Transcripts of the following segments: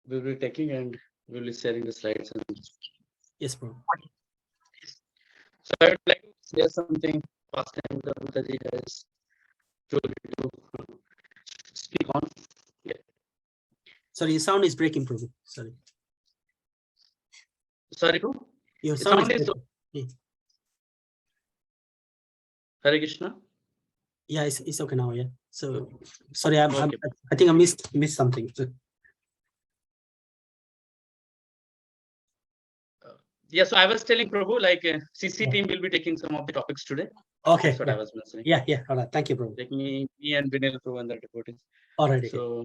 we'll be taking and we'll be sharing the slides. And Yes, bro. so I would like to share something past time that Mataji has told you to speak on. Yeah. Sorry, your sound is breaking, Prabhu. Sorry. Sorry, bro. Your The sound is sound is breaking. Yeah. Hare Krishna. Yeah, it's okay now. Yeah. So sorry, Okay. I think I missed something. So, Yeah, so I was telling Prabhu, like CC team will be taking some of the topics today. okay. That's what Yeah. I was mentioning. Yeah. All right. Thank you, Prabhu. Like me and Vinil Prabhu and the devotees. All right. Okay. So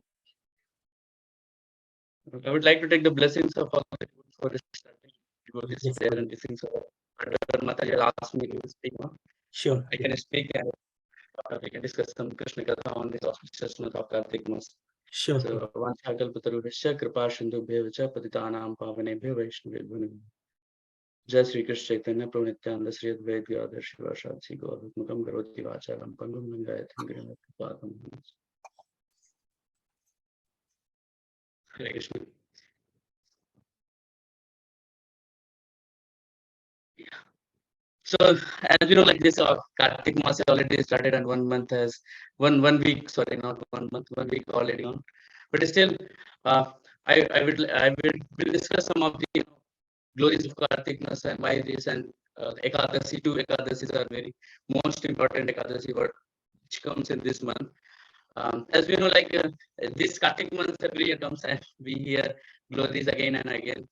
I would like to take the blessings of all the devotees for starting devotees Yes, prayer Prabhu. and blessings of whatever Mataji asked me to speak on. Sure. I can speak and we can discuss some Krishna Katha on this auspicious month of Kartik Mas. Sure. Prabhu. So Vanchakalpatarubhishya Kripa Sindhubhyo Vacha Patitanam Pavanebhyo Vaishnavebhyo Jai Sri Krishna Chaitanya Prabhu Nityananda Sri Advaita Gadadhar Shivasadi Gauravatmakam Karoti Vacharam Pangam Lingayatam Girim Padam. Hare Krishna. So as you know, like this Kartik Mas already started and 1 month has one week, sorry, not 1 month, 1 week already on. But still, uh, I will discuss some of the glories of Kartik Mas and why this and Ekadasi, two Ekadasis are very most important Ekadasi which comes in this month. As we know, like this Kartik month every year comes and we hear glories again and again.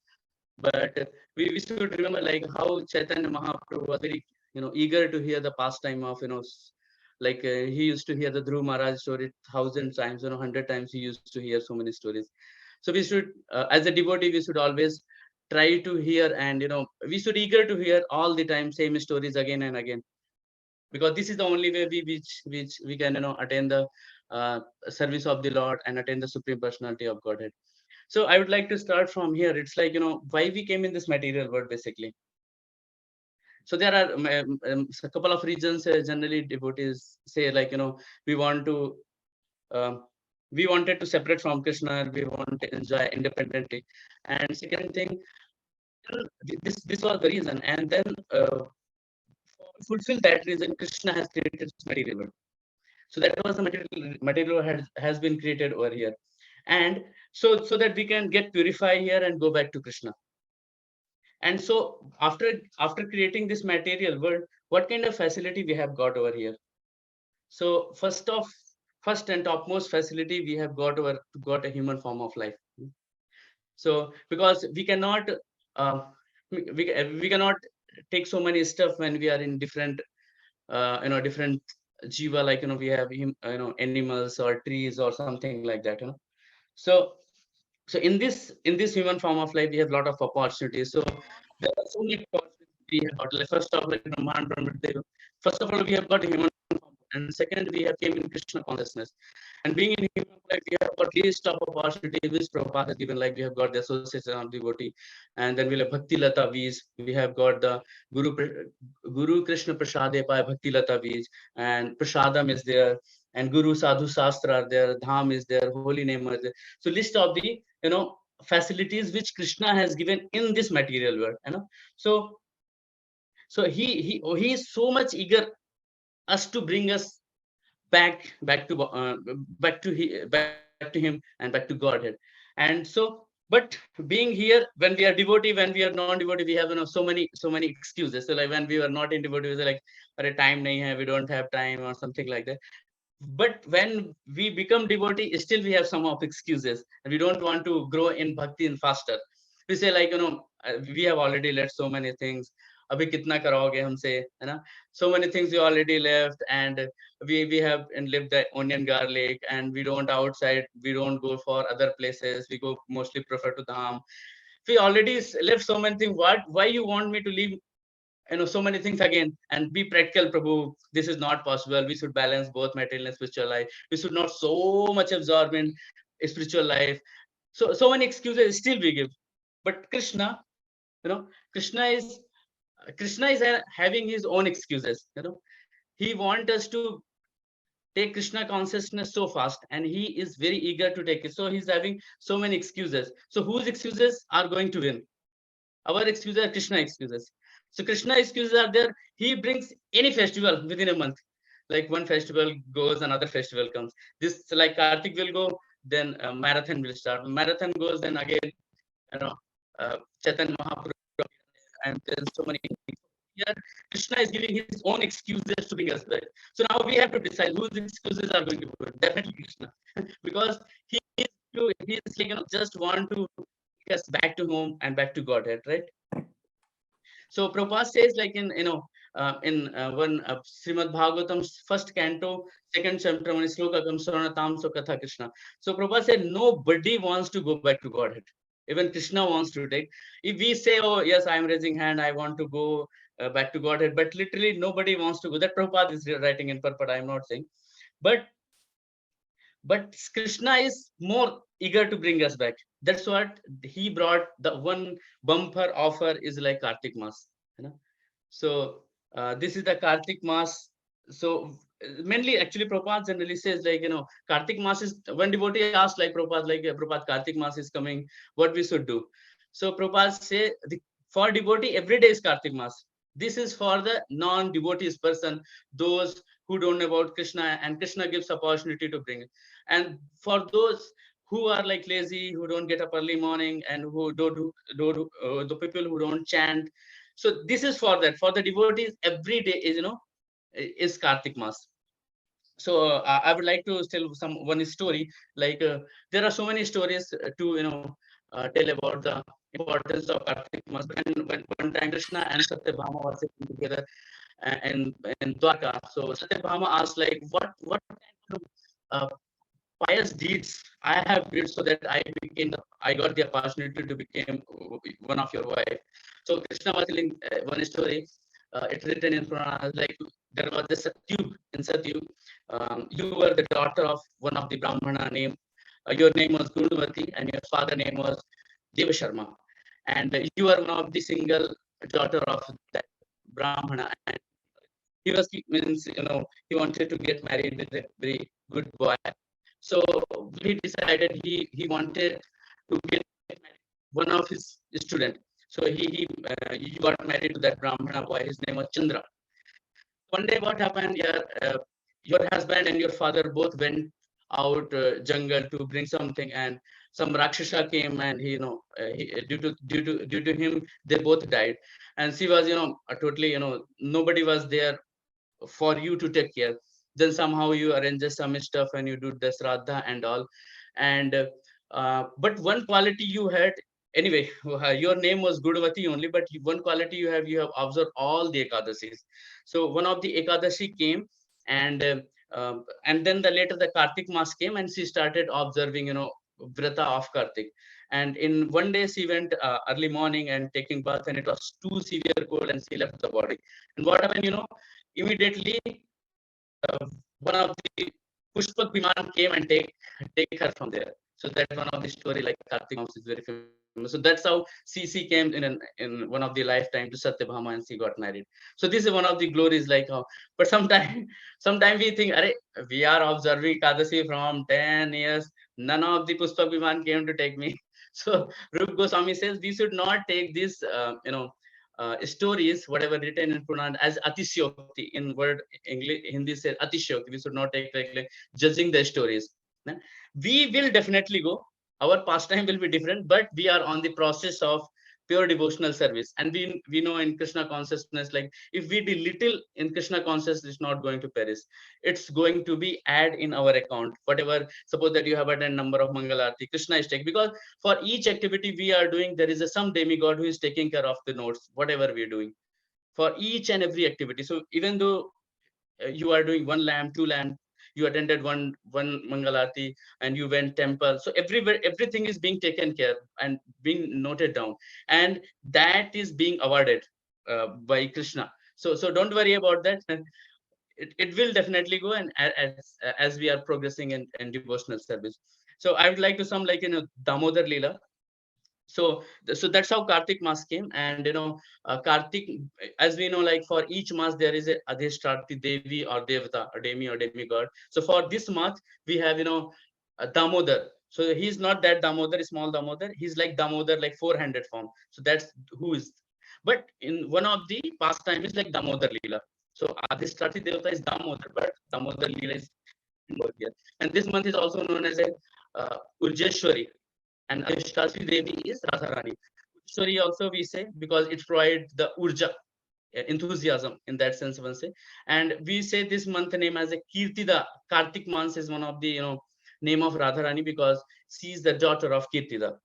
But we should remember like how Chaitanya Mahaprabhu was very eager to hear the pastime of like he used to hear the Dhruv Maharaj story 1,000 times, 100 times he used to hear so many stories. So we should, as a devotee, we should always try to hear and we should eager to hear all the time same stories again and again, because this is the only way which we can attain the service of the Lord and attain the Supreme Personality of Godhead. So I would like to start from here. It's like why we came in this material world basically. So there are a couple of reasons. Generally devotees say like we want to um, we wanted to separate from Krishna, we want to enjoy independently. And second thing, this was the reason. And then fulfill that reason, Krishna has created this material world. So that was the material has been created over here. And so that we can get purified here and go back to Krishna. And so after creating this material world, what kind of facility we have got over here? So first and topmost facility we have got a human form of life. So because we cannot we cannot take so many stuff when we are in different different jiva, like we have animals or trees or something like that. So in this human form of life we have a lot of opportunities. So there are so many opportunities we have got. Like first of all, like first of all we have got a human form, and second we have came in Krishna consciousness. And being in human life we have got list of opportunities which Prabhupada has given. Like we have got the association of devotee, and then we have Bhakti Lata Veej. We have got the Guru Krishna Prasade Pai Bhakti Lata Veej, and Prasadam is there, and Guru Sadhu Shastra are there, Dham is there, holy name is there. So list of the facilities which Krishna has given in this material world. So he is so much eager us to bring us back to him and back to Godhead. And but being here, when we are devotee, when we are non-devotee, we have so many excuses. So like when we were not in devotee, we were like, time nahi hai, we don't have time or something like that. But when we become devotee, still we have some of excuses and we don't want to grow in bhakti and faster. We say like we have already left so many things, abhi kitna karoge humse, hai na? So many things we already left, and we have and lived the onion garlic, and we don't outside, we don't go for other places, we go mostly prefer to dham. We already left so many things. Why you want me to leave so many things again and be practical, Prabhu? This is not possible. We should balance both material and spiritual life. We should not so much absorb in spiritual life. So many excuses still we give. But Krishna, you know krishna is krishna is having his own excuses. He wants us to take Krishna consciousness so fast, and he is very eager to take it. So he's having so many excuses. So whose excuses are going to win? Our excuses are Krishna excuses. So Krishna excuses are there. He brings any festival within a month. Like one festival goes, another festival comes. This like Kartik will go, then marathon will start. Marathon goes, then again, you know, Chaitan Mahaprabhu, and there's so many things. Here, Krishna is giving his own excuses to bring us back. So now we have to decide whose excuses are going to be good. Definitely Krishna, because he is like, just want to take us back to home and back to Godhead, right? So Prabhupada says, like in one Srimad Bhagavatam's first canto, second chapter, when sloka comes, Saranatam so Katha Krishna. So Prabhupada said, nobody wants to go back to Godhead. Even Krishna wants to take. If we say, oh yes, I am raising hand, I want to go back to Godhead, but literally nobody wants to go. That Prabhupada is writing in purport. I am not saying, but Krishna is more eager to bring us back. That's what he brought. The one bumper offer is like Kartik Mas. You know? So this is the Kartik Mas. So mainly, actually, Prabhupada generally says, like, Kartik Mas is, one devotee asked, like, Prabhupada, like, Prabhupada, Kartik Mas is coming, what we should do? So Prabhupada say, for devotee, every day is Kartik Mas. This is for the non-devotees person, those who don't know about Krishna, and Krishna gives opportunity to bring it. And for those who are like lazy, who don't get up early morning, and who do the people who don't chant. So this is for that. For the devotees, every day is is Kartik Mas. So I would like to tell one story. Like there are so many stories to tell about the importance of Kartik Mas. When one time Krishna and Satyabhama were sitting together in Dwarka. So Satyabhama asked, like, what kind of pious deeds I have did so that I got the opportunity to become one of your wife. So Krishna was telling one story. It's written in Puranas, like there was this Satyug in Satyug. You were the daughter of one of the Brahmana name. Your name was Gundavati and your father name was Deva Sharma. And you are one of the single daughter of that Brahmana. And he was means he wanted to get married with a very good boy. So he decided he wanted to get one of his student. So he got married to that Brahmana boy. His name was Chandra. One day, what happened? Your husband and your father both went out jungle to bring something, and some rakshasa came, and due to him, they both died. And she was totally nobody was there for you to take care. Then somehow you arrange some stuff and you do the Shraddha and all. And but one quality you had anyway, your name was Gudavati only, but one quality you have observed all the Ekadasis. So one of the Ekadashi came, and and then the later the Kartik Mas came, and she started observing Vrata of Kartik. And in one day she went early morning and taking bath, and it was too severe cold, and she left the body. And what happened, immediately one of the Pushpak Viman came and take her from there. So that's one of the story, like Kartik Mams is very famous. So that's how CC came in one of the lifetime to Satyabhama, and she got married. So this is one of the glories, like how. But sometime we think, Arey, we are observing Kadasi from 10 years. None of the Pushpak Viman came to take me. So Rup Goswami says we should not take this stories, whatever written in Puran, as Atishokti. In word English, Hindi says Atishokti. We should not take like judging the stories. We will definitely go. Our pastime will be different, but we are on the process of pure devotional service. And we know in Krishna consciousness, like if we do little in Krishna consciousness, it's not going to perish. It's going to be add in our account. Whatever, suppose that you have a number of Mangalarti, Krishna is taking, because for each activity we are doing, there is some demigod who is taking care of the notes, whatever we are doing for each and every activity. So even though you are doing one lamp, two lamp, you attended one Mangalarti, and you went temple. So everywhere, everything is being taken care and being noted down, and that is being awarded by Krishna. So don't worry about that. It will definitely go, and as we are progressing in devotional service. So I would like to some, like Damodar Leela. So that's how Kartik Mas came. And Kartik, as we know, like for each mass there is a Adhishtrati Devi or Devata, a demi or demigod. So for this month we have a Damodar. So he's not that Damodar, small Damodar, he's like Damodar, like 400 form. So that's who is. But in one of the pastime is like Damodar Leela. So Adhishtrati Devata is Damodar, but Damodar Leela is involved here. And this month is also known as a Urjeshwari, and Adhishtrati Devi is Radharani. Urjeshwari also we say because it provides the urja, enthusiasm in that sense one say. And we say this month name as a Kirtida. Kartik month is one of the name of Radharani because she is the daughter of Kirtida.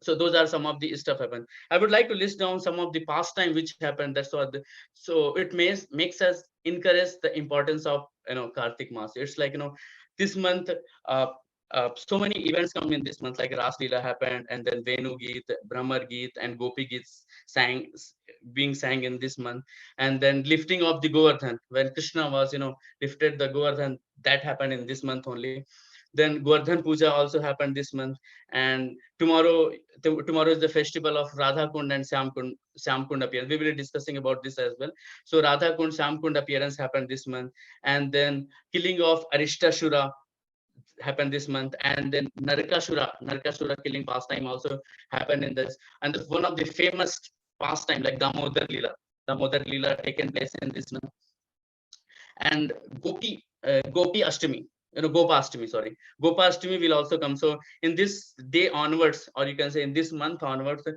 So those are some of the stuff happen. I would like to list down some of the pastime which happened. That's what so it makes us encourage the importance of Kartik Mas. It's like this month uh, so many events come in this month, like Ras Leela happened, and then Venu Geet, Brahmar Geet, and Gopi Geets being sang in this month. And then lifting of the Govardhan, when Krishna was lifted the Govardhan, that happened in this month only. Then Govardhan Puja also happened this month. And tomorrow is the festival of Radha Kund and Syam Kund appearance. We will be discussing about this as well. So Radha Kund, Syam Kund appearance happened this month. And then killing of Aristashura happened this month. And then Narkashura killing pastime also happened in this. And one of the famous pastime like Damodar Leela taken place in this month. And Gopi Ashtami, Gopashtami, sorry. Gopashtami will also come. So in this day onwards, or you can say in this month onwards,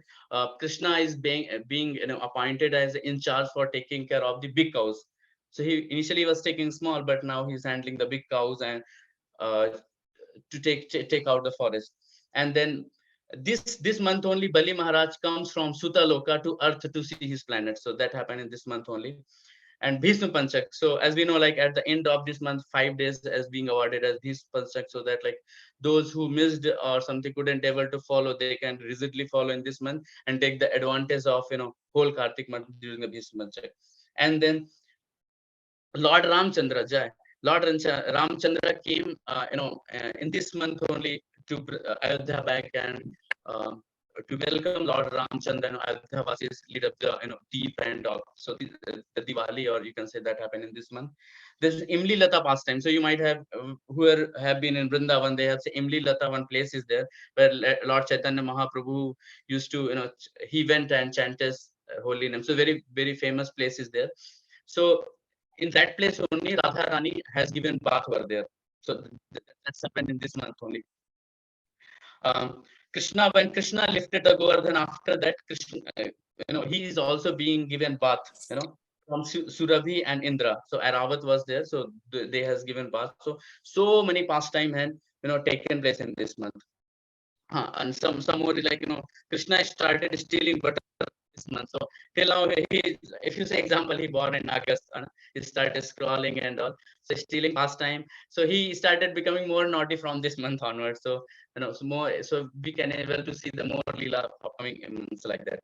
Krishna is being appointed as in charge for taking care of the big cows. So he initially was taking small, but now he's handling the big cows and uh, to take out the forest. And then this month only Bali Maharaj comes from Sutaloka to Earth to see his planet. So that happened in this month only. And Bhisma Panchak. So as we know, like at the end of this month, 5 days as being awarded as Bhisma Panchak, so that like those who missed or something couldn't able to follow, they can rigidly follow in this month and take the advantage of whole Kartik month during the Bhisma Panchak. And then Lord Ramchandra Jai. Lord Ramchandra came, in this month only to Ayodhya back and uh, to welcome Lord Ramchandra and Ayodhya Vasis lead up the deep end of the Diwali, or you can say that happened in this month. This Imli Lata pastime. So you might have have been in Vrindavan. They have say Imli Lata. One place is there where Lord Chaitanya Mahaprabhu used to he went and chanted holy name. So very very famous place is there. So in that place only Radha Rani has given birth over there. So that's happened in this month only. Krishna, when Krishna lifted the Govardhan, after that Krishna, he is also being given birth, from Surabhi and Indra. So Aravat was there, so they has given birth. So many pastime had taken place in this month. And some more like Krishna started stealing butter this month. So till now, if you say example, he born in August, he started scrolling and all, so stealing pastime. So he started becoming more naughty from this month onwards. So so we can able to see the more Leela upcoming months like that.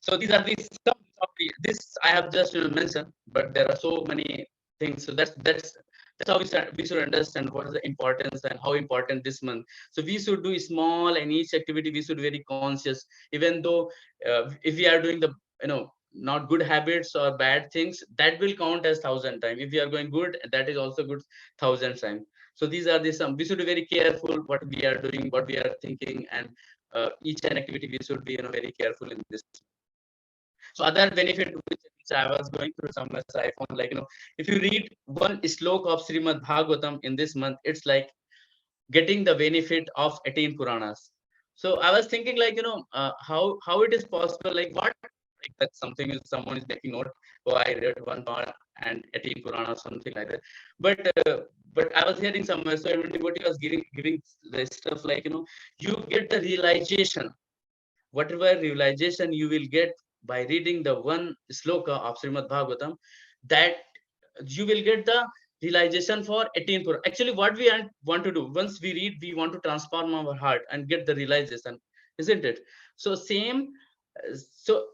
So these are the some of this I have just mentioned, but there are so many things. So that's how we should understand what is the importance and how important this month. So we should do small, and each activity we should be very conscious. Even though if we are doing the not good habits or bad things, that will count as 1,000 times. If we are going good, that is also good 1,000 times. So these are the some. We should be very careful what we are doing, what we are thinking, and each and activity we should be very careful in this. So other benefit which I was going through somewhere, so I found like if you read one slok of Srimad Bhagavatam in this month, it's like getting the benefit of 18 Puranas. So I was thinking like how it is possible, like what like that something is someone is making note. Oh, I read one part and 18 Purana or something like that. But I was hearing somewhere, so everybody was giving the stuff like you get the realization, whatever realization you will get by reading the one sloka of Srimad Bhagavatam, that you will get the realization for 18 Purana. Actually, what we want to do, once we read, we want to transform our heart and get the realization, isn't it? So same, so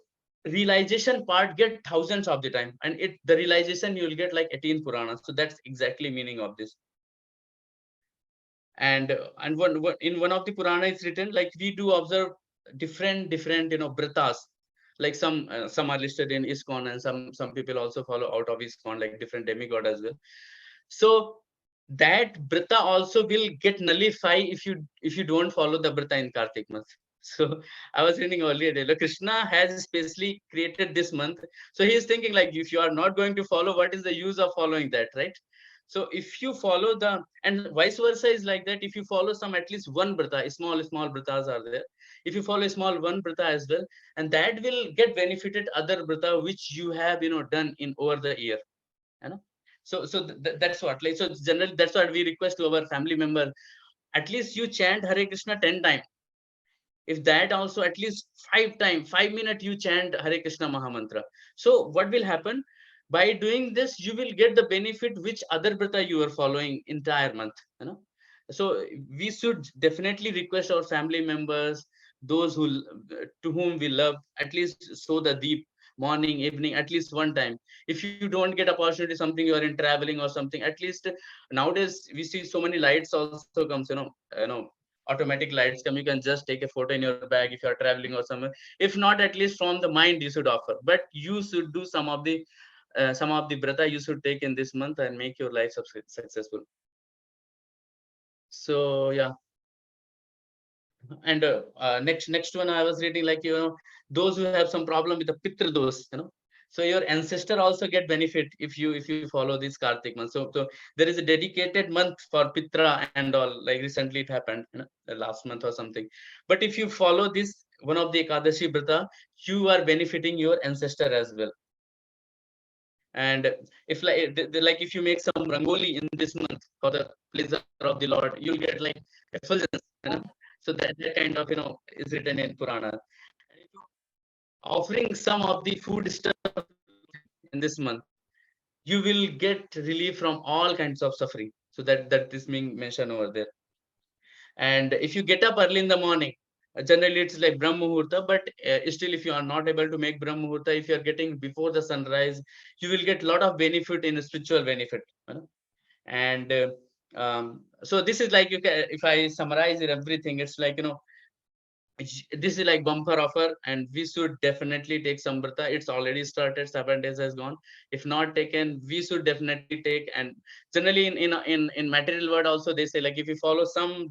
realization part get thousands of the time, and the realization you will get like 18 Puranas. So that's exactly meaning of this. And in one of the Purana is written like we do observe different vratas. Like some are listed in ISKCON, and some people also follow out of ISKCON, like different demigod as well. So that brata also will get nullify if you don't follow the brata in Kartik month. So I was reading earlier, like Krishna has specially created this month. So he is thinking like, if you are not going to follow, what is the use of following that, right? So if you follow the, and vice versa is like that, if you follow some at least one brata, small bratas are there. If you follow a small one brata as well, and that will get benefited other brata which you have done in over the year, you know. So that's what, like, so generally that's what we request to our family member. At least you chant Hare Krishna 10 times. If that also at least 5 times, 5 minutes you chant Hare Krishna Mahamantra. So what will happen? By doing this, you will get the benefit which other brata you are following entire month. You know, so we should definitely request our family members, those who to whom we love, at least show the deep morning, evening, at least one time. If you don't get opportunity, something you are in traveling or something, at least nowadays we see so many lights also comes. Automatic lights come. You can just take a photo in your bag if you are traveling or somewhere. If not, at least from the mind you should offer. But you should do some of the brata you should take in this month and make your life successful. So yeah. And next one I was reading, like, those who have some problem with the pitra dos, so your ancestor also get benefit if you follow this Kartik month. So there is a dedicated month for pitra and all, like recently it happened, the last month or something. But if you follow this one of the Ekadashi brata, you are benefiting your ancestor as well. And if like if you make some rangoli in this month for the pleasure of the Lord, you'll get like effulgence, so that kind of is written in Purana. And if you offering some of the food stuff in this month, you will get relief from all kinds of suffering. So that is being mentioned over there. And if you get up early in the morning, generally it's like Brahm Muhurta, but still if you are not able to make Brahm Muhurta, if you are getting before the sunrise, you will get a lot of benefit in spiritual benefit. And so this is like, if I summarize it everything, it's like, this is like bumper offer, and we should definitely take Sambrata. It's already started, 7 days has gone. If not taken, we should definitely take. And generally in material world also, they say like, if you follow some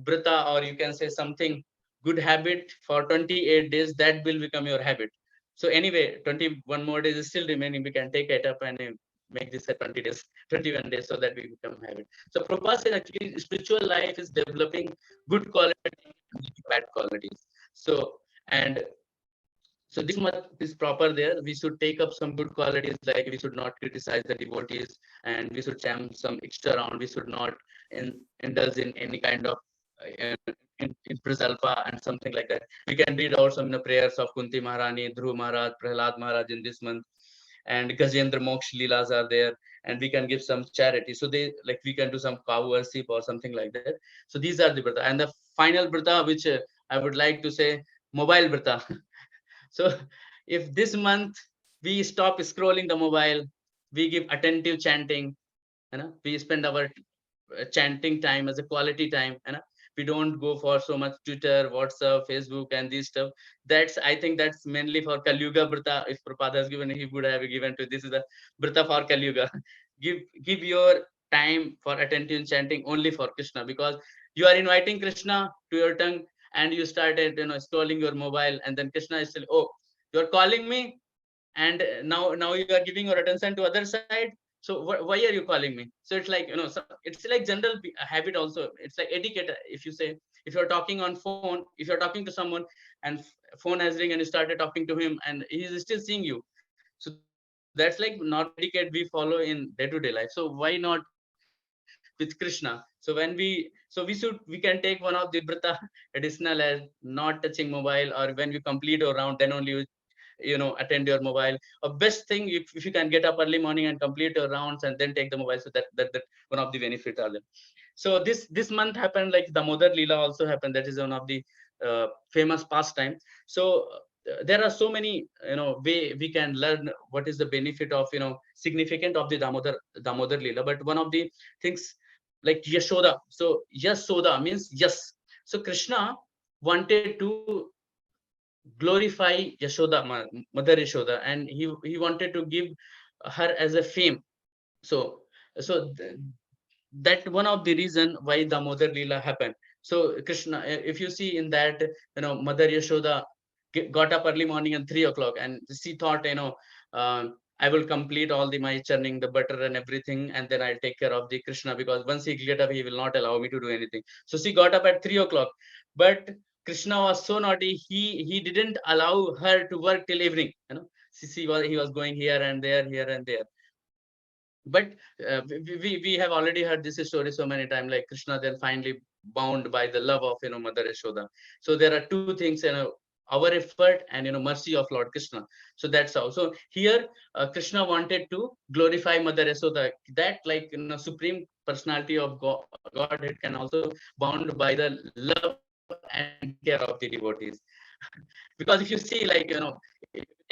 brata, or you can say something good habit for 28 days, that will become your habit. So anyway, 21 more days is still remaining. We can take it up and make this a 20 days, 21 days, so that we become habit. So Prabhupada said actually spiritual life is developing good quality, bad qualities. So, and so this much is proper there. We should take up some good qualities, like we should not criticize the devotees, and we should chant some extra round. We should not indulge in any kind of in prasalpa and something like that. We can read out some prayers of Kunti Maharani, Dhruv Maharaj, Prahlad Maharaj in this month, and Gajendra Moksha Leelas are there, and we can give some charity. So they, like, we can do some cow worship or something like that. So these are the brata. And the final brata, which I would like to say, mobile brata. So if this month we stop scrolling the mobile, we give attentive chanting, we spend our chanting time as a quality time, we don't go for so much Twitter, WhatsApp, Facebook, and this stuff. That's, I think that's mainly for Kali Yuga Brata. If Prabhupada has given, he would have given to this is the Brata for Kali Yuga. give your time for attentive chanting only for Krishna, because you are inviting Krishna to your tongue, and you started scrolling your mobile, and then Krishna is still, oh, you're calling me, and now you are giving your attention to other side. So why are you calling me? So it's like, so it's like general habit also. It's like etiquette. If you say, if you're talking on phone, if you're talking to someone, and phone has ring, and you started talking to him, and he's still seeing you, so that's like normal etiquette we follow in day-to-day life. So why not with Krishna? So we can take one of the brata additional as not touching mobile, or when we complete a round, then only attend your mobile. A best thing, if you can get up early morning and complete your rounds and then take the mobile, so that one of the benefits are there. So this month happened, like the Damodar Leela also happened. That is one of the famous pastime. So there are so many way we can learn what is the benefit of significant of the Damodar Leela. But one of the things, like Yashoda. So Yashoda means yes. So Krishna, wanted to glorify Yashoda, Mother Yashoda, and he wanted to give her as a fame. So so that one of the reason why the Damodar Leela happened. So Krishna, if you see in that, Mother Yashoda got up early morning at 3 o'clock, and she thought, I will complete all the my churning the butter and everything, and then I'll take care of the Krishna, because once he get up, he will not allow me to do anything. So she got up at 3 o'clock, but Krishna was so naughty. He didn't allow her to work till evening. He was going here and there, but we have already heard this story so many times, like Krishna then finally bound by the love of Mother Yashoda. So there are two things, our effort and mercy of Lord Krishna. So that's how. So here Krishna wanted to glorify Mother Yashoda, that like supreme personality of Godhead can also bound by the love and care of the devotees. Because if you see, like,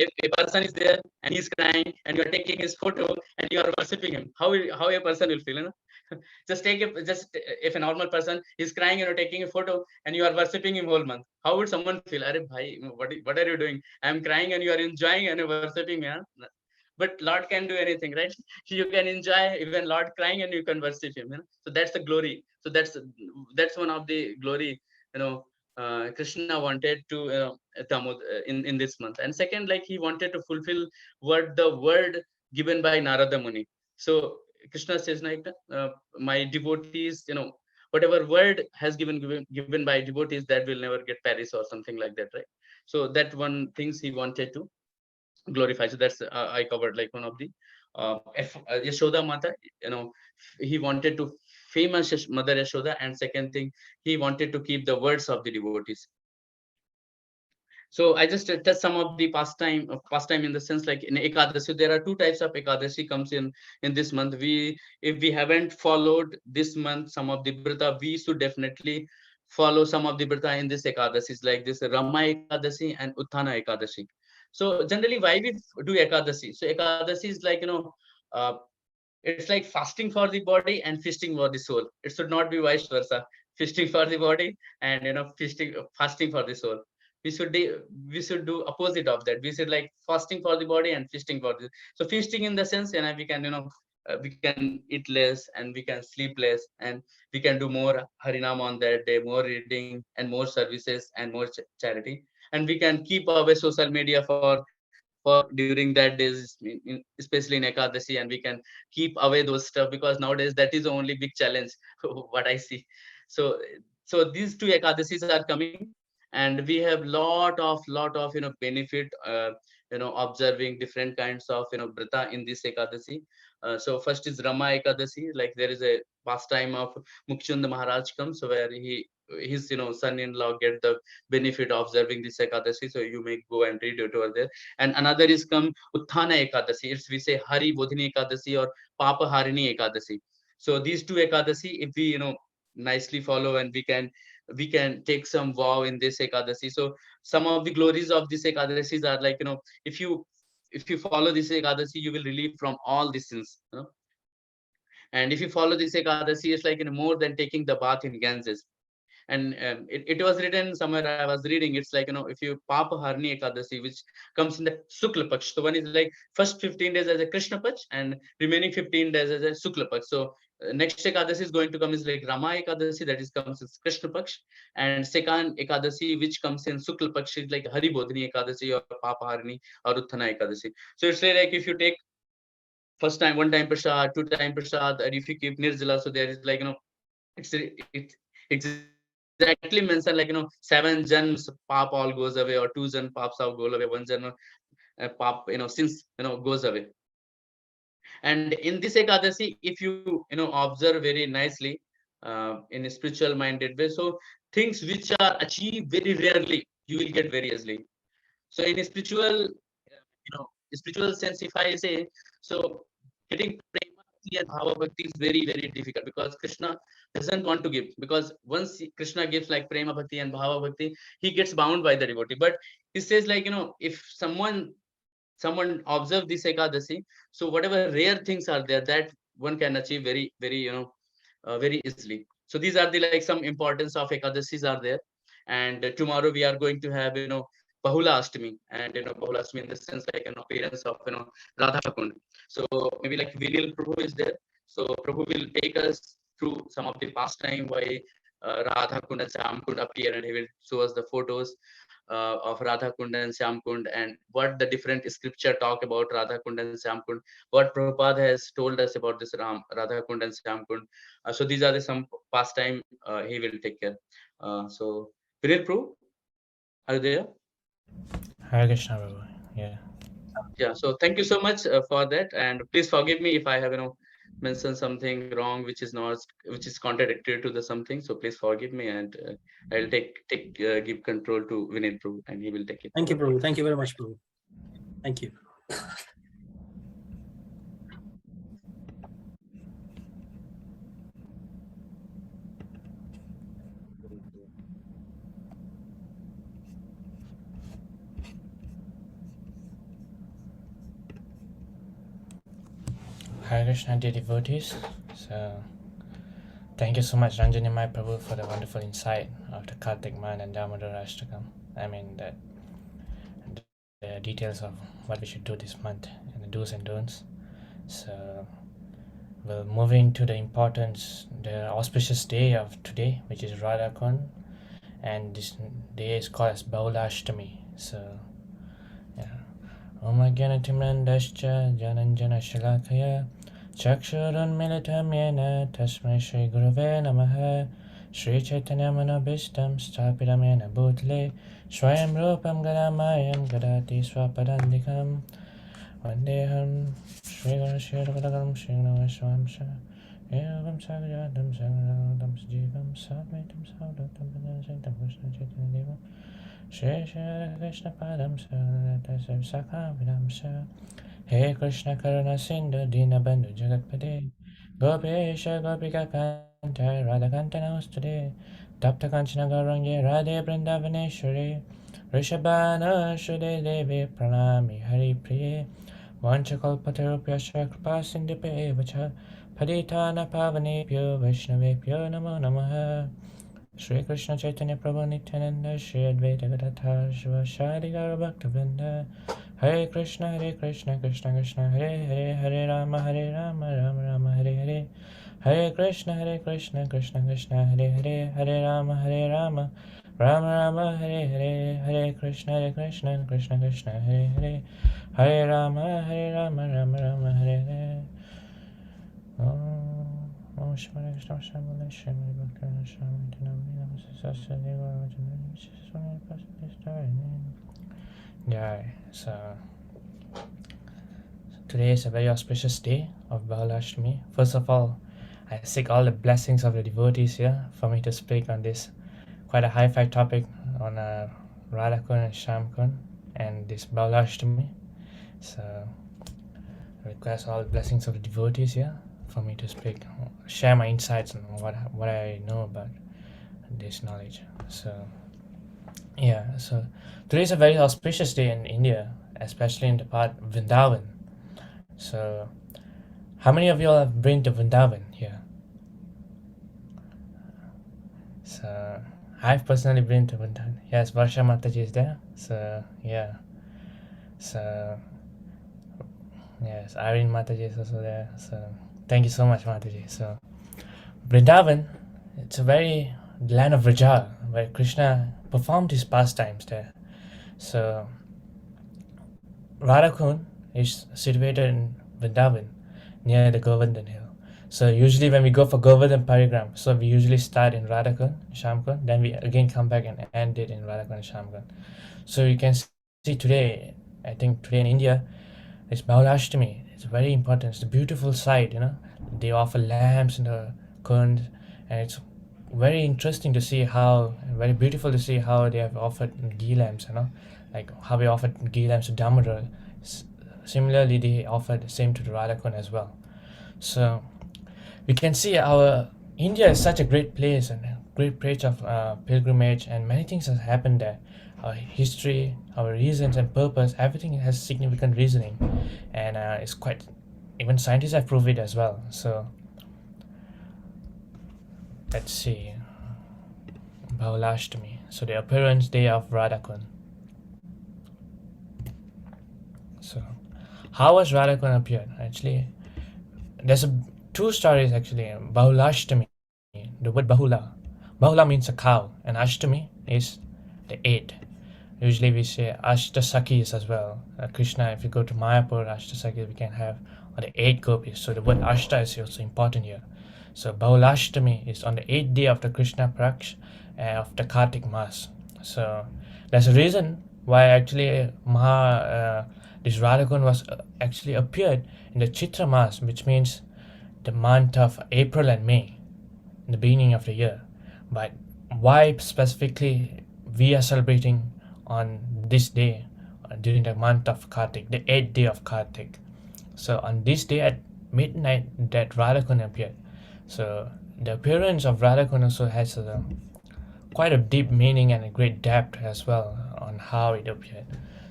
if a person is there and he's crying and you are taking his photo and you are worshiping him, how a person will feel, just take a just if a normal person is crying, taking a photo, and you are worshiping him whole month, how would someone feel? Are bhai, what are you doing? I am crying and you are enjoying and you're worshiping me, huh? But Lord can do anything, right? You can enjoy even Lord crying and you can worship him, so that's the glory. So that's one of the glory, you know Krishna wanted to, in this month. And second, like, he wanted to fulfill what the word given by Narada Muni. So Krishna says, like, my devotees, whatever word has given by devotees, that will never get perished or something like that, right? So that one things he wanted to glorify. So that's, I covered like one of the Yashoda Mata. He wanted to famous Mother Yashoda, and second thing, he wanted to keep the words of the devotees. So I just touched some of the pastime in the sense, like in Ekadashi, there are two types of Ekadashi comes in this month. If we haven't followed this month some of the Brita, we should definitely follow some of the Brita in this Ekadashis, like this Rama Ekadashi and Utthana Ekadashi. So generally, why we do Ekadashi? So Ekadashi is like, uh, it's like fasting for the body and feasting for the soul. It should not be vice versa. Feasting for the body and fasting for the soul. We should do opposite of that. We should like fasting for the body and feasting for the. So feasting in the sense, we can we can eat less and we can sleep less, and we can do more harinam on that day, more reading and more services and more charity, and we can keep away social media for during that days, especially in Ekadashi, and we can keep away those stuff, because nowadays that is the only big challenge what I see. So these two Ekadashis are coming, and we have lot of benefit, observing different kinds of Brita in this Ekadashi. So first is Rama Ekadashi, like there is a pastime of Mukchund Maharaj comes, so where his son-in-law get the benefit of observing this Ekadashi. So you may go and read it over there. And another is come Utthana Ekadashi. It's, we say Hari Bodhini Ekadashi or Papa Harini Ekadashi. So these two Ekadashi, if we nicely follow, and we can take some vow in this Ekadashi. So some of the glories of this Ekadashis are like, if you follow this Ekadashi, you will relieve from all these sins. And if you follow this Ekadashi, it's like more than taking the bath in Ganges. And it was written somewhere, I was reading, it's like, if you Papa Harni Ekadasi, which comes in the Sukla Paksh. So one is like first 15 days as a Krishna Paksh, and remaining 15 days as a Sukla Paksh. So next Ekadasi is going to come is like Rama Ekadasi, that is comes in Krishna Paksh, and second Ekadasi which comes in Sukla Paksh is like Hari Bodhini Ekadasi or Papa Harni or Utthana Ekadasi. So it's like if you take first time, one time prasad, two time prasad, and if you keep Nirjala, so there is like, it's exactly mentioned, like, 7 jans pap all goes away, or 2 jan paps all go away, 1 jan pap, since goes away. And in this Ekadasi, if you observe very nicely, in a spiritual minded way, so things which are achieved very rarely, you will get very easily. So in a spiritual sense, if I say, so getting prema bhakti and bhava bhakti is very, very difficult, because Krishna doesn't want to give, because once Krishna gives like prema bhakti and bhava bhakti, he gets bound by the devotee. But he says, like, if someone observe this Ekadasi, so whatever rare things are there, that one can achieve very very easily. So these are the like some importance of Ekadasis are there. And tomorrow we are going to have Bahula Ashtami, and Bahula Ashtami in the sense like an appearance of Radha Kund. So maybe like Vinil Prabhu is there. So Prabhu will take us through some of the pastime why Radha Kund and Syam Kund appear, and he will show us the photos of Radha Kund and Syam Kund, and what the different scripture talk about Radha Kund and Syam Kund, what Prabhupada has told us about this Radha Kund and Syam Kund. So these are the some pastime he will take care. So Vinil Prabhu, are you there? Hare Krishna, Prabhu. Yeah. Yeah. So thank you so much for that, and please forgive me if I have mentioned something wrong, which is contradictory to the something. So please forgive me, and I'll give control to Vinil Prabhu, and he will take it Thank you, forward. Prabhu. Thank you very much, Prabhu. Thank you. Hare Krishna, dear devotees. So, thank you so much, Nimai Prabhu, for the wonderful insight of the Kartik Man and Damodar Ashtakam. I mean, the details of what we should do this month and the do's and don'ts. So, well, moving to the importance, the auspicious day of today, which is Radha Kund, and this day is called as Baulashtami. So, yeah. Om Agyanatimirandascha Jananjana Shalakaya Chakshurunmilitam Yena Tasmai Shri Gurave Namaha Shri Chaitanya Manobishtam Stapitam Yena Bhutale Swayam Rupam Gadamayam Gadati Swapadandikam Vandeham Shri Guru Shri Radhagaram Shri Navaswamsha Evam Sagajatam Sagaradam Sajivam Sadvaitam Savdatam Padanasantam Krishna Chaitanya Devam Shri Shri Krishna Padam Sarata Saka Vidam Sa He Krishna Karuna Sindhu Dina Bandhu Jagatpade Gopesha Gopika Kanta Radha Kanta Namastude Tapta Kanchana Gaurangi Radhe Vrindavaneshwari Rishabhana Shude Devi Pranami Hari Priye Vanchakalpatarupyasha Kripa Sindhupe Vacha Paditana Pavanebhyo Vaishnavebhyo Namo Namaha Shri Krishna Chaitanya Prabhu Nityananda Shri Advaita Gadadhar Shivasadi Gaura Bhaktivinoda Hare Krishna Krishna Krishna Hare Hare Hare Rama Rama Rama Hare Hare Hare Krishna Krishna Krishna Hare Hare Hare Rama Rama Rama Hare Hare Hare Krishna Krishna Krishna Hare Hare Hare Rama Rama Rama Hare Hare Om Shivaya Krishna Shamala Shrimad Bhaktivinoda Swami Dhanamani Namaste Sasadeva Vajanani Visheswani Pasadistari. Yeah, so today is a very auspicious day of Bahalashtami. First of all, I seek all the blessings of the devotees here for me to speak on this quite a high-fi topic on Radha Kund and Shyam Kund and this Bahalashtami. So I request all the blessings of the devotees here for me to speak, share my insights on what I know about this knowledge. So yeah, so today is a very auspicious day in India, especially in the part Vrindavan. So how many of you all have been to Vrindavan here? So I've personally been to Vrindavan. Yes, Varsha Mataji is there. So yeah. So yes, Irene Mataji is also there. So thank you so much, Mataji. So Vrindavan, it's a very land of Vraja, where Krishna performed his pastimes there. So Radha Kund is situated in Vrindavan near the Govardhan Hill. So usually when we go for Govardhan Parigram, so we usually start in Radha Kund, Shyam Kund, then we again come back and end it in Radha Kund and Shyam Kund. So you can see today, I think today in India, it's Bahulashtami. It's very important. It's a beautiful sight, They offer lamps in the Kund, and it's very interesting to see very beautiful to see how they have offered ghee lamps, like how we offered ghee lamps to Damodar. Similarly, they offered the same to the Radha Kund as well. So we can see our India is such a great place and a great place of pilgrimage, and many things have happened there. Our history, our reasons and purpose, everything has significant reasoning, and it's quite, even scientists have proved it as well. So let's see, Bahulashtami. So the appearance day of Radhakund. So how was Radhakund appeared? Actually, there's two stories actually. Bahulashtami, the word Bahula. Bahula means a cow, and Ashtami is the 8. Usually we say Ashtasakis as well. Krishna, if you go to Mayapur, Ashtasakis, we can have the 8 gopis. So the word Ashta is also important here. So Bahulashtami is on the 8th day of the Krishna Praksh of the Kartik Mas. So there's a reason why actually this Radhakund was actually appeared in the Chitra Mas, which means the month of April and May, in the beginning of the year. But why specifically we are celebrating on this day during the month of Kartik, the 8th day of Kartik? So on this day at midnight that Radhakund appeared. So the appearance of Radhakund also has quite a deep meaning and a great depth as well on how it appeared.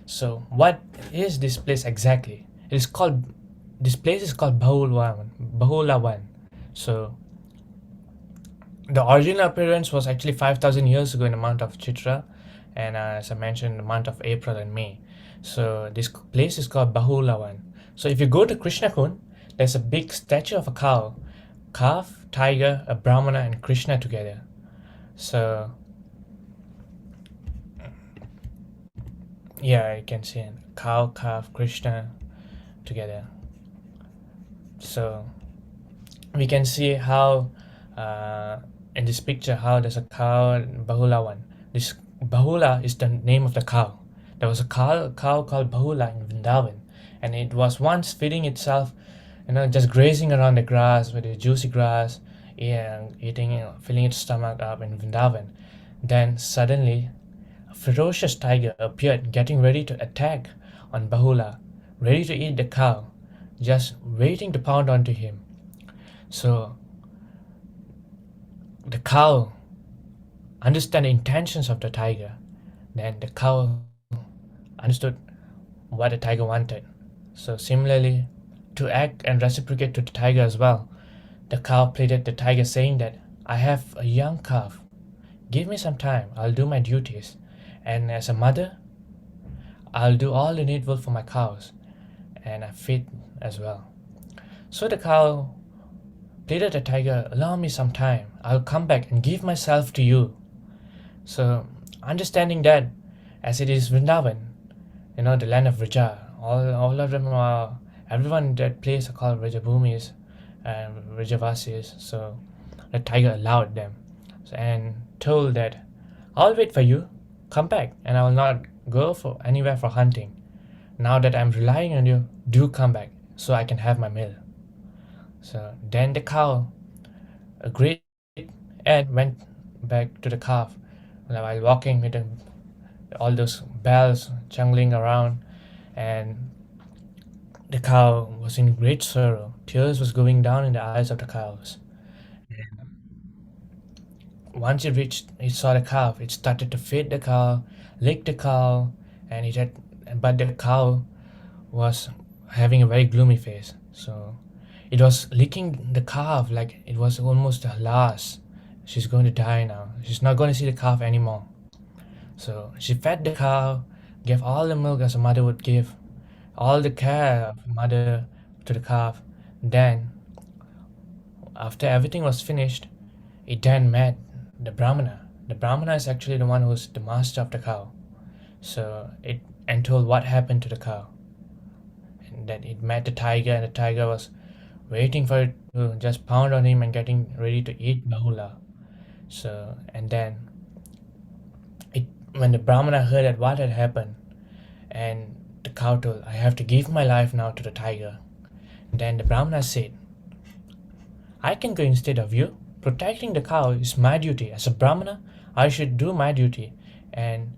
So what is this place exactly? This place is called Bahulavan. So the original appearance was actually 5,000 years ago in the month of Chitra, and as I mentioned, the month of April and May. So this place is called Bahulavan. So if you go to Krishnakund, there's a big statue of a cow, calf, tiger, a brahmana, and Krishna together. So yeah, you can see cow, calf, Krishna together. So we can see how in this picture how there's a cow, Bahulavan. This Bahula is the name of the cow. There was a cow called Bahula in Vrindavan, and it was once feeding itself, just grazing around the grass with the juicy grass, and eating, filling its stomach up in Vrindavan. Then suddenly, a ferocious tiger appeared, getting ready to attack on Bahula, ready to eat the cow, just waiting to pound onto him. So the cow understand the intentions of the tiger. Then the cow understood what the tiger wanted. So similarly, to act and reciprocate to the tiger as well, the cow pleaded the tiger, saying that I have a young calf. Give me some time. I'll do my duties. And as a mother, I'll do all the needful for my cows. And I feed as well. So the cow pleaded the tiger, allow me some time. I'll come back and give myself to you. So understanding that, as it is Vrindavan, the land of Vraja, all of them are, everyone in that place are called Vrajabhumis and Vrajavasis. So the tiger allowed them and told that I'll wait for you, come back, and I will not go for anywhere for hunting. Now that I'm relying on you, do come back so I can have my meal. So then the cow agreed and went back to the calf while walking with all those bells jangling around, and the cow was in great sorrow. Tears was going down in the eyes of the cows. Once it saw the calf, it started to feed the cow, lick the cow, but the cow was having a very gloomy face. So it was licking the calf like it was almost the last. She's going to die now. She's not going to see the calf anymore. So she fed the cow, gave all the milk as a mother would give, all the care of a mother to the calf. Then, after everything was finished, it then met the Brahmana. The Brahmana is actually the one who's the master of the cow. So it told what happened to the cow. And that it met the tiger, and the tiger was waiting for it to just pound on him and getting ready to eat Bahula. So, and then when the Brahmana heard that what had happened, and the cow told, I have to give my life now to the tiger. Then the Brahmana said, I can go instead of you. Protecting the cow is my duty. As a Brahmana, I should do my duty. And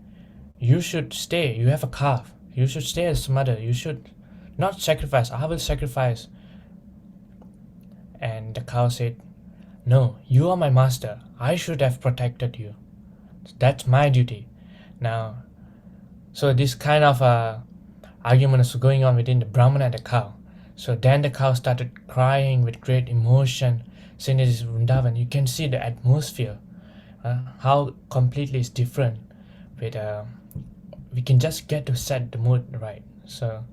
you should stay. You have a calf. You should stay as mother. You should not sacrifice. I will sacrifice. And the cow said, no, you are my master. I should have protected you. That's my duty. Now, so this kind of argument is going on within the Brahmana and the cow. So then the cow started crying with great emotion. Since it is Vrindavan, you can see the atmosphere how completely is different with we can just get to set the mood right. So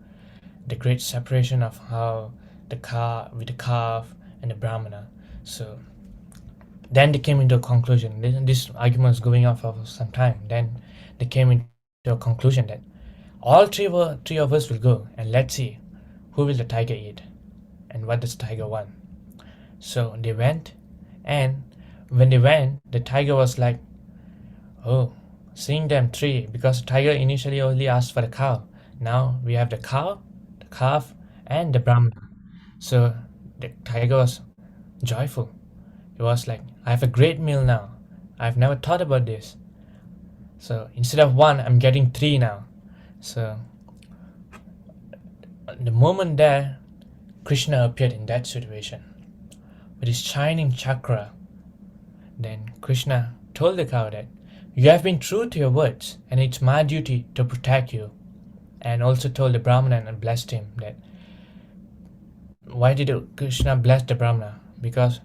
the great separation of how the car with the calf and the brahmana. So then they came into a conclusion. This argument was going on for some time. Then they came into a conclusion that all three of us will go and let's see who will the tiger eat and what does tiger want. So they went, and when they went, the tiger was like, "Oh, seeing them three, because the tiger initially only asked for the cow. Now we have the cow, the calf, and the brahmana." So the tiger was joyful. He was like, "I have a great meal now. I've never thought about this. So instead of one, I'm getting three now." So the moment there, Krishna appeared in that situation with his shining chakra. Then Krishna told the cow that you have been true to your words, and it's my duty to protect you. And also told the Brahmana and blessed him that why did Krishna bless the Brahmana? Because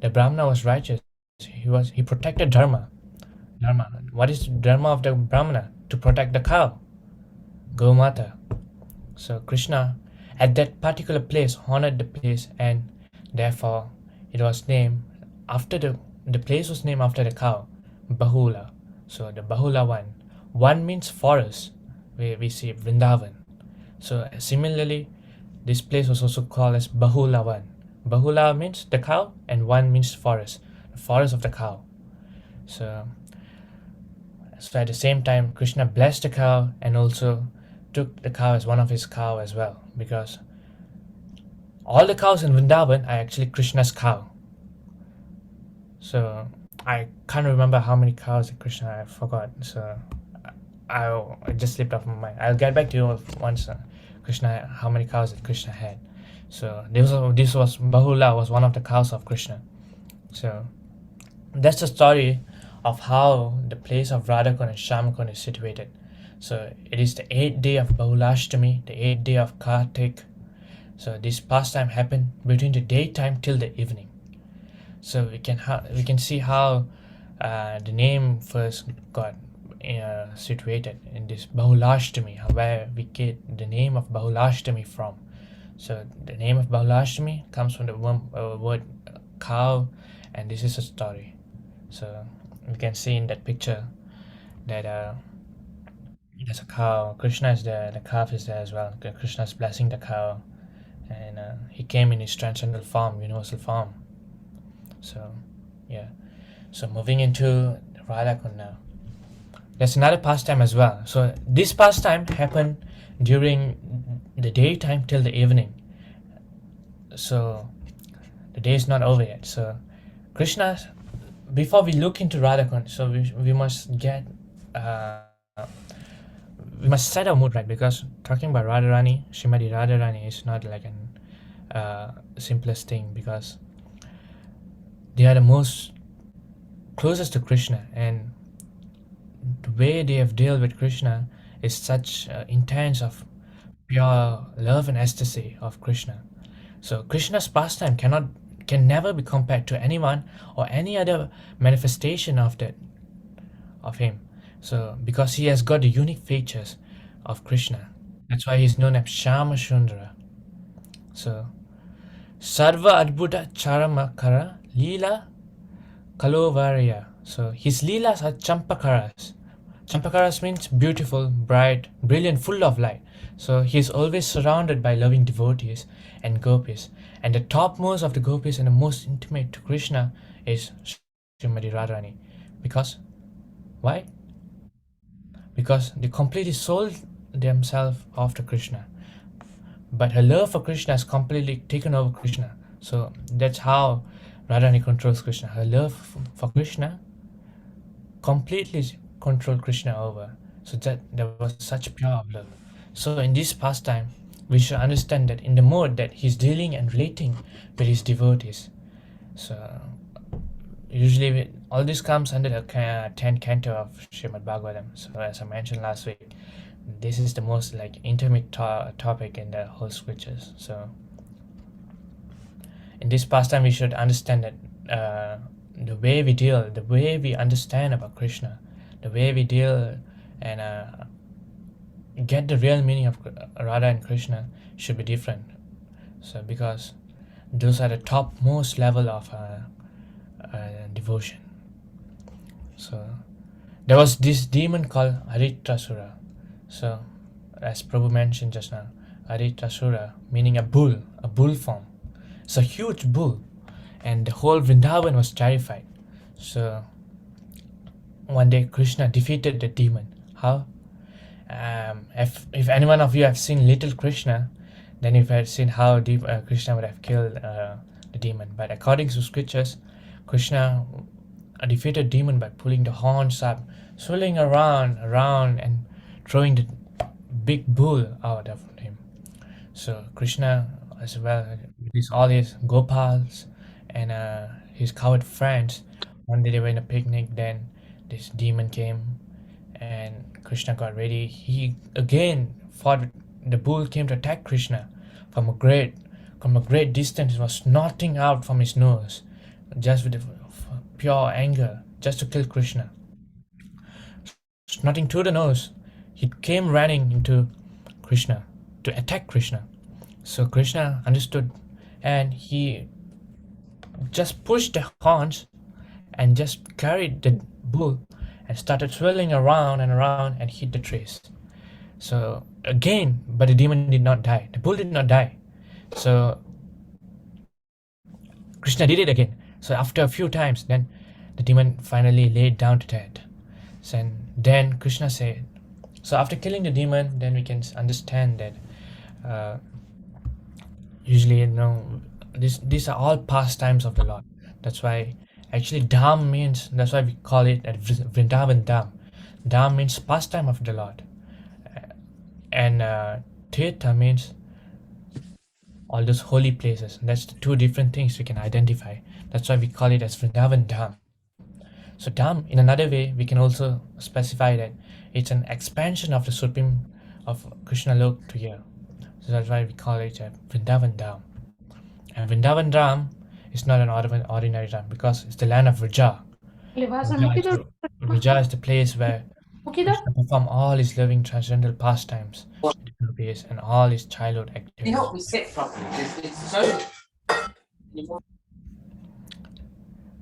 the Brahmana was righteous. He protected dharma. Dharma. What is dharma of the Brahmana? To protect the cow, Gomata. So Krishna at that particular place honored the place, and therefore it was named after the place was named after the cow, Bahula. So the Bahula one. One means forest, where we see Vrindavan. So similarly, this place was also called as Bahulavan. Bahula means the cow, and one means forest, the forest of the cow. So at the same time, Krishna blessed the cow and also took the cow as one of his cow as well, because all the cows in Vrindavan are actually Krishna's cow. So I can't remember how many cows that Krishna, I forgot. So I just slipped off my mind. I'll get back to you once Krishna, how many cows that Krishna had. So this was Bahula was one of the cows of Krishna. So that's the story of how the place of Radhakund and Shyamakund is situated. So it is the 8th day of Bahulashtami, the 8th day of Kartik. So this pastime happened between the daytime till the evening. So we can see how the name first got situated in this Bahulashtami, where we get the name of Bahulashtami from. So the name of Bahulashtami comes from the word cow, and this is a story. So we can see in that picture that there's a cow. Krishna is there, the calf is there as well. Krishna is blessing the cow, and he came in his transcendental form, universal form. So yeah. So moving into Radhakund now. There's another pastime as well. So this pastime happened during the daytime till the evening. So the day is not over yet. So Krishna, before we look into Radhakund, so we must we must set our mood right, because talking about Radharani, Srimati Radharani is not like an simplest thing, because they are the most closest to Krishna, and the way they have dealt with Krishna is such intense of pure love and ecstasy of Krishna. So Krishna's pastime can never be compared to anyone or any other manifestation of him. So because he has got the unique features of Krishna, that's why he's known as Shama Shundra. So Sarva Adbhuta Charamakara Leela Kalovarya. So his leelas are champakaras. Champakaras means beautiful, bright, brilliant, full of light. So he is always surrounded by loving devotees and gopis. And the topmost of the gopis and the most intimate to Krishna is Srimati Radharani. Because why? Because they completely sold themselves off to Krishna. But her love for Krishna has completely taken over Krishna. So that's how Radharani controls Krishna. Her love for Krishna completely controlled Krishna over. So that there was such pure love. So in this pastime, we should understand that in the mode that he's dealing and relating with his devotees. So usually all this comes under the 10th canto of Srimad Bhagavatam. So as I mentioned last week, this is the most like intimate topic in the whole scriptures. So in this pastime, we should understand that the way we deal, the way we understand about Krishna, the way we deal and get the real meaning of Radha and Krishna should be different. So because those are the topmost level of devotion. So there was this demon called Haritrasura. So as Prabhu mentioned just now, Haritrasura meaning a bull form. It's a huge bull, and the whole Vrindavan was terrified. So one day Krishna defeated the demon. How? If any one of you have seen Little Krishna, then you've had seen how deep Krishna would have killed the demon. But according to scriptures, Krishna defeated demon by pulling the horns up, swirling around, and throwing the big bull out of him. So Krishna, as well, with all his Gopals and his coward friends, one day they were in a picnic. Then this demon came, and Krishna got ready. He again fought. The bull came to attack Krishna from a great distance. It was snorting out from his nose, just with pure anger, just to kill Krishna. Snorting through the nose, he came running into Krishna to attack Krishna. So Krishna understood, and he just pushed the horns and just carried the bull and started swirling around and hit the trees. So again, but the demon did not die. The bull did not die. So Krishna did it again. So after a few times, then the demon finally laid down to death. So, and then Krishna said, so after killing the demon, then we can understand that usually, these are all pastimes of the Lord. That's why actually Dham means, that's why we call it at Vrindavan Dham. Dham means pastime of the Lord. And Tirtha means all those holy places. That's the two different things we can identify. That's why we call it as Vrindavan Dham. So Dham, in another way, we can also specify that it's an expansion of the Supreme of Krishna Lok to here. So that's why we call it Vrindavan Dham. And Vrindavan Dham is not an ordinary Dham because it's the land of Vraja. Vraja is the place where Krishna performed all his loving transcendental pastimes, and all his childhood activities. help me sit properly. It's so.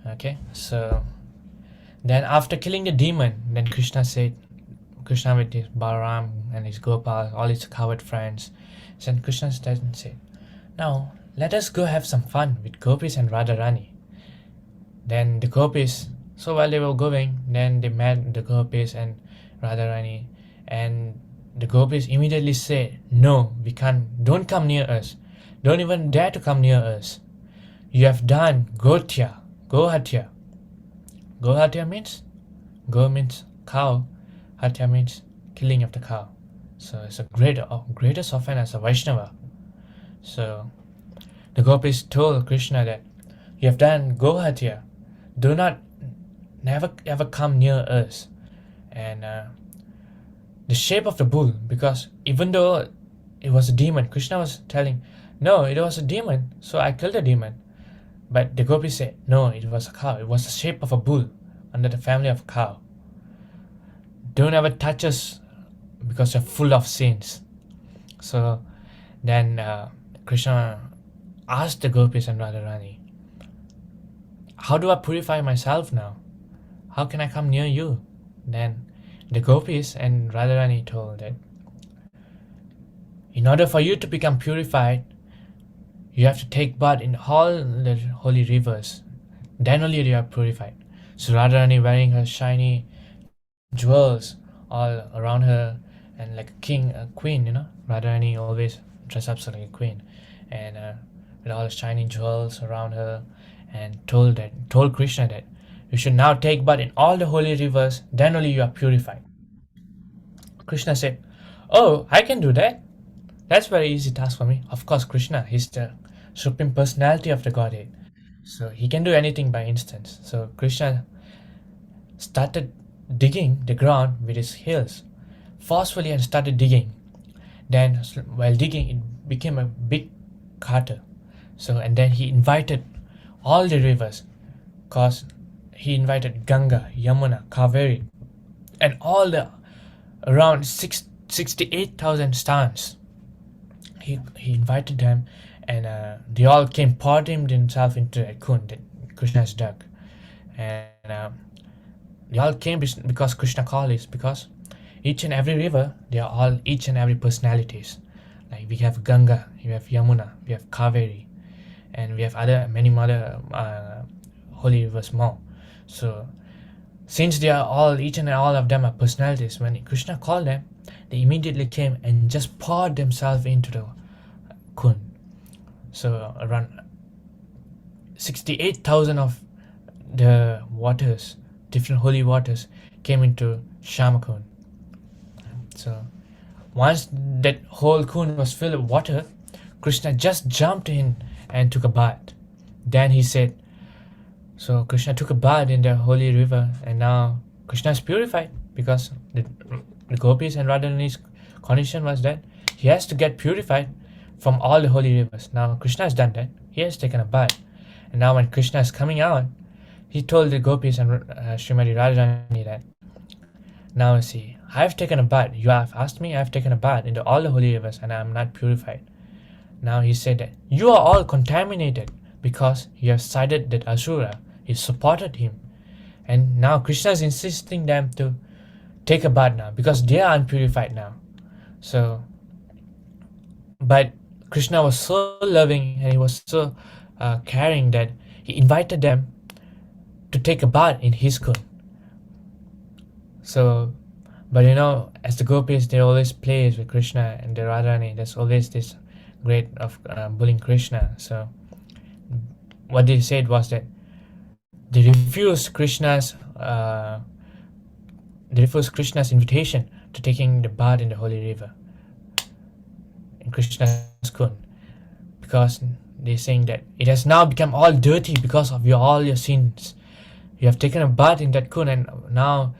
Okay, so then after killing the demon, then Krishna with his Balaram and his Gopal, all his coward friends, then Krishna said, now let us go have some fun with Gopis and Radharani. Then the Gopis, so while they were going, then they met the Gopis and Radharani, and the Gopis immediately said, no, we can't, don't come near us, don't even dare to come near us. You have done Gohatya. Gohatya means, Go means cow, Hatya means killing of the cow. So it's a greatest offense as a Vaishnava. So the Gopis told Krishna that you have done Gohatya, do not never ever come near us. And the shape of the bull, because even though it was a demon, Krishna was telling, no, it was a demon, so I killed the demon. But the Gopis said, no, it was a cow. It was the shape of a bull under the family of cow. Don't ever touch us because you're full of sins. So then Krishna asked the Gopis and Radharani, how do I purify myself now? How can I come near you? Then the Gopis and Radharani told that in order for you to become purified, you have to take bath in all the holy rivers. Then only you are purified. So Radharani wearing her shiny jewels all around her, and like a queen, Radharani always dress up like a queen, and with all the shiny jewels around her, and told Krishna that you should now take bath in all the holy rivers, then only you are purified. Krishna said, oh, I can do that. That's very easy task for me. Of course, Krishna, he's the Supreme Personality of the Godhead. So he can do anything by instance. So Krishna started digging the ground with his heels forcefully and started digging. Then while digging, it became a big crater. So, and then he invited all the rivers, cause he invited Ganga, Yamuna, Kaveri, and all the around 68,000 stans. He invited them, and they all came, poured themselves into a kund, Krishna's dug, and they all came because Krishna called is because each and every river, they are all each and every personalities. Like we have Ganga, we have Yamuna, we have Kaveri, and we have many other holy rivers more. So since they are all, each and all of them are personalities, when Krishna called them, they immediately came and just poured themselves into the Kund. So around 68,000 of the waters, different holy waters, came into Shamakund. So once that whole Kund was filled with water, Krishna just jumped in and took a bath. Then he said, so Krishna took a bath in the holy river, and now Krishna is purified because the gopis and Radharani's condition was that he has to get purified from all the holy rivers. Now Krishna has done that. He has taken a bath. And now when Krishna is coming out, he told the gopis and Srimati Radharani that, now see, I have taken a bath. You have asked me, I have taken a bath into all the holy rivers and I am not purified. Now he said that you are all contaminated because you have sided that Asura. He supported him. And now Krishna is insisting them to take a bath now because they are unpurified now. So, but Krishna was so loving and he was so caring that he invited them to take a bath in his kund. So, but as the gopis, they always plays with Krishna and the Radharani. There's always this great of bullying Krishna. So, what they said was that they refused Krishna's invitation to taking the bath in the holy river in Krishna's kund, because they're saying that it has now become all dirty because of all your sins. You have taken a bath in that kund and now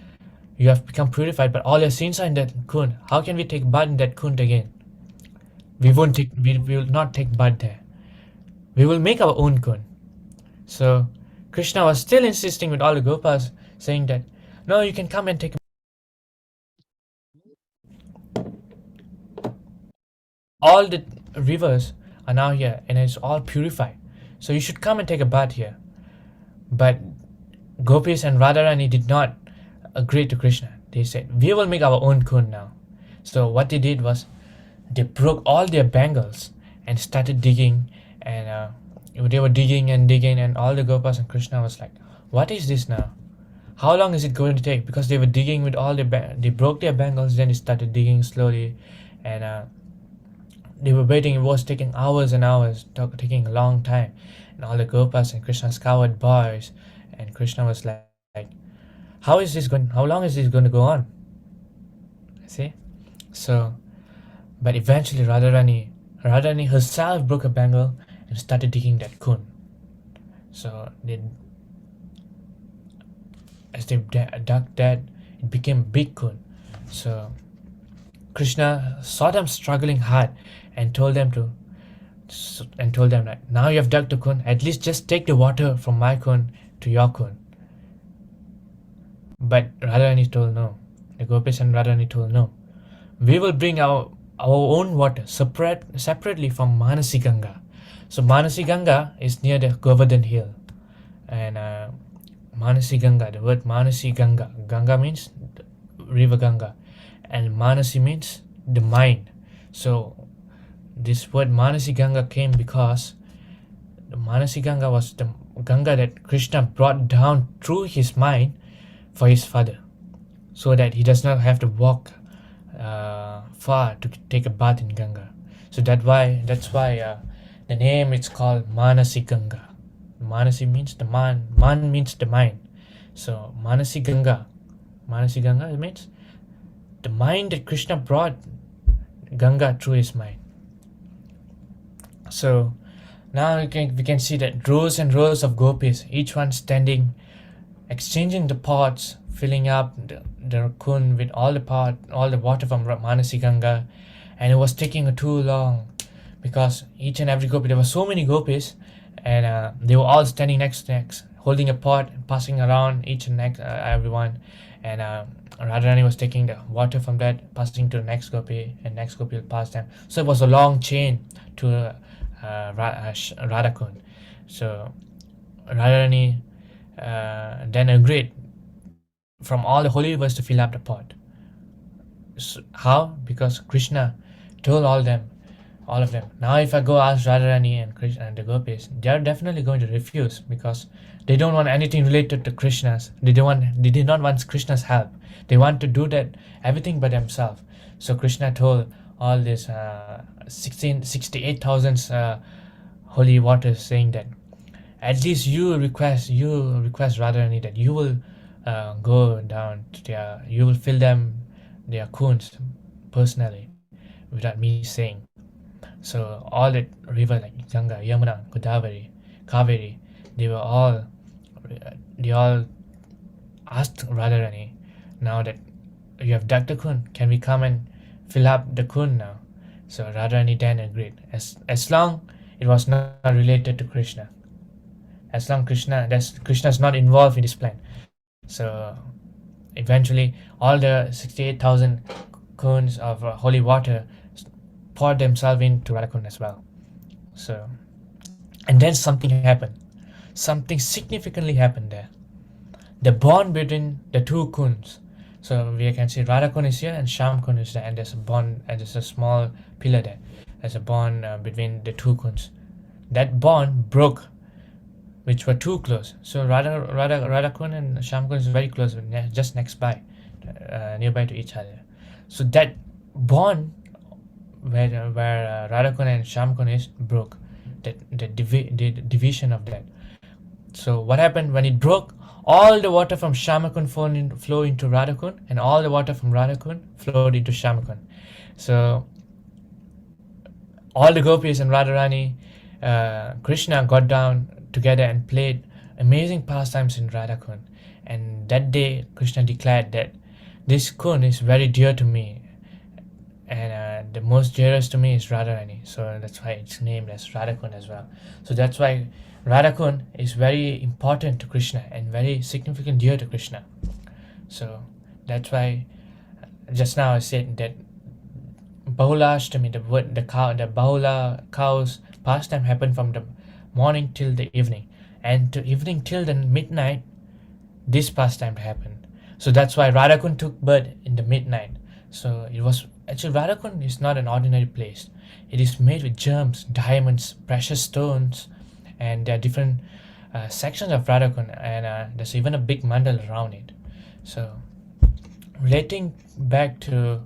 you have become purified, but all your sins are in that kund. How can we take bath in that kund again? We will not take bath there. We will make our own kund. So Krishna was still insisting with all the gopas, saying that no, you can come and take. All the rivers are now here and it's all purified. So you should come and take a bath here. But gopis and Radharani did not agree to Krishna. They said, we will make our own kund now. So what they did was they broke all their bangles and started digging, and they were digging and all the gopas and Krishna was like, what is this now? How long is it going to take? Because they were digging with all they broke their bangles, then they started digging slowly, and they were waiting. It was taking hours and hours, taking a long time, and all the gopas and Krishna's coward boys, and Krishna was like, how long is this going to go on? See? So, but eventually Radharani herself broke a bangle and started digging that kund. So as they dug that, it became a big kund. So Krishna saw them struggling hard and told them that now you have dug the kund, at least just take the water from my kund to your kund. But Radharani told no. The gopis and Radharani told no. We will bring our own water separately from Manasi Ganga. So Manasi Ganga is near the Govardhan hill, and Manasi Ganga, the word Manasi Ganga, Ganga means river Ganga, and Manasi means the mind. So this word Manasi Ganga came because the Manasi Ganga was the Ganga that Krishna brought down through his mind for his father, so that he does not have to walk far to take a bath in Ganga. So that's why the name is called Manasi Ganga. Manasi means the man means the mind. So Manasi Ganga means the mind that Krishna brought Ganga through his mind. So now we can see that rows and rows of gopis, each one standing, exchanging the pots, filling up the kund with all the water from Manasi Ganga, and it was taking too long because each and every gopi, there were so many gopis, and they were all standing next, holding a pot, passing around each and next everyone, and Radharani was taking the water from that, passing to the next gopi, and next gopi will pass them. So it was a long chain to Radhakund. So Radharani then agreed from all the holy rivers to fill up the pot. So how? Because Krishna told all of them. Now, if I go ask Radharani and Krishna and the gopis, they are definitely going to refuse because they don't want anything related to Krishna's. They did not want Krishna's help. They want to do that everything by themselves. So Krishna told all this 68,000 holy waters, saying that at least you request Radharani that you will go down to you will fill their kunds personally without me saying. So all the river like Ganga, Yamuna, Godavari, Kaveri, they all asked Radharani, now that you have dug the kund, can we come and fill up the kund now? So Radharani then agreed, as long it was not related to Krishna, as long Krishna is not involved in this plan. So eventually all the 68,000 kunds of holy water poured themselves into Radhakund as well. So, and then something happened. Something significantly happened there. The bond between the two kunds. So we can see Radhakund is here and Shyamkund is there, and there's a bond, and there's a small pillar there. There's a bond between the two kunds. That bond broke, which were too close. So Radhakund and Shyamkund is very close, just nearby to each other. So that bond where Radhakund and Shyamkund is broke, the division of that. So what happened when it broke? All the water from Shyamkund flowed into Radhakund, and all the water from Radhakund flowed into Shyamkund. So all the gopis and Radharani, Krishna got down together and played amazing pastimes in Radhakund. And that day, Krishna declared that this kund is very dear to me, and the most dearest to me is Radharani. So that's why it's named as Radhakund as well. So that's why Radhakund is very important to Krishna and very significant dear to Krishna. So that's why just now I said that Bahula Ashtami, the Bahula cows pastime happened from the morning till the evening, and to evening till the midnight this pastime happened. So that's why Radhakund took birth in the midnight. So it was actually, Radhakund is not an ordinary place. It is made with gems, diamonds, precious stones, and there are different sections of Radhakund, and there's even a big mandal around it. So relating back to,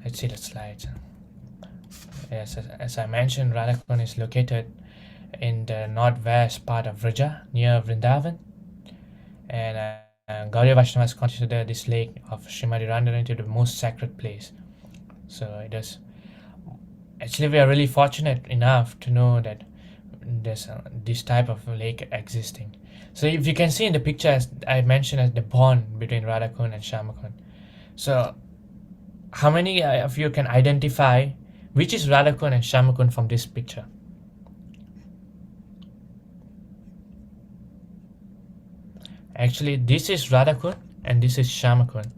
let's see the slides. Yes, as I mentioned, Radhakund is located in the northwest part of Vraja, near Vrindavan, and Gaudiya Vaishnavas consider this lake of Srimati Radharani to the most sacred place. So it is actually, we are really fortunate enough to know that there's this type of lake existing. So if you can see in the picture, as I mentioned, as the bond between Radhakund and Shyamkund. So how many of you can identify which is Radhakund and Shyamkund from this picture? Actually, this is Radhakund and this is Shyamkund.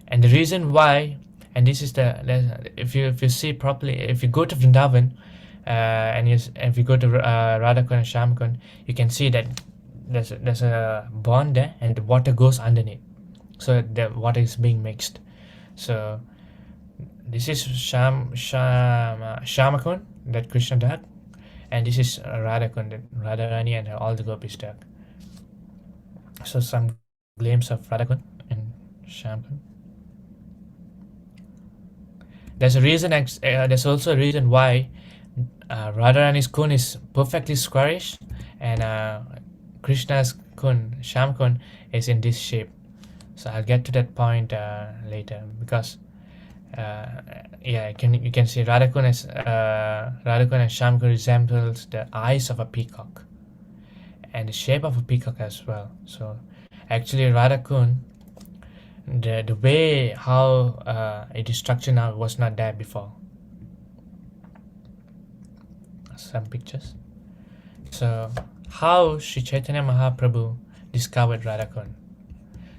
And the reason why, and this is if you see properly, if you go to Vrindavan and if you go to Radhakund and Shyamkund, you can see that there's a bond there, and the water goes underneath. So the water is being mixed. So this is Shyamkund that Krishna dug, and this is Radhakund that Radharani and all the gopis dug. So some glimpse of Radhakund and Shyamkund. There's also a reason why Radharani's kund is perfectly squarish, and Krishna's kund, Shyamkund, is in this shape. So I'll get to that point later, because you can see Radhakund and Shyamkund resembles the eyes of a peacock and the shape of a peacock as well. So actually Radhakund, the way how it is structured now was not there before. Some pictures. So how Sri Chaitanya Mahaprabhu discovered Radhakund.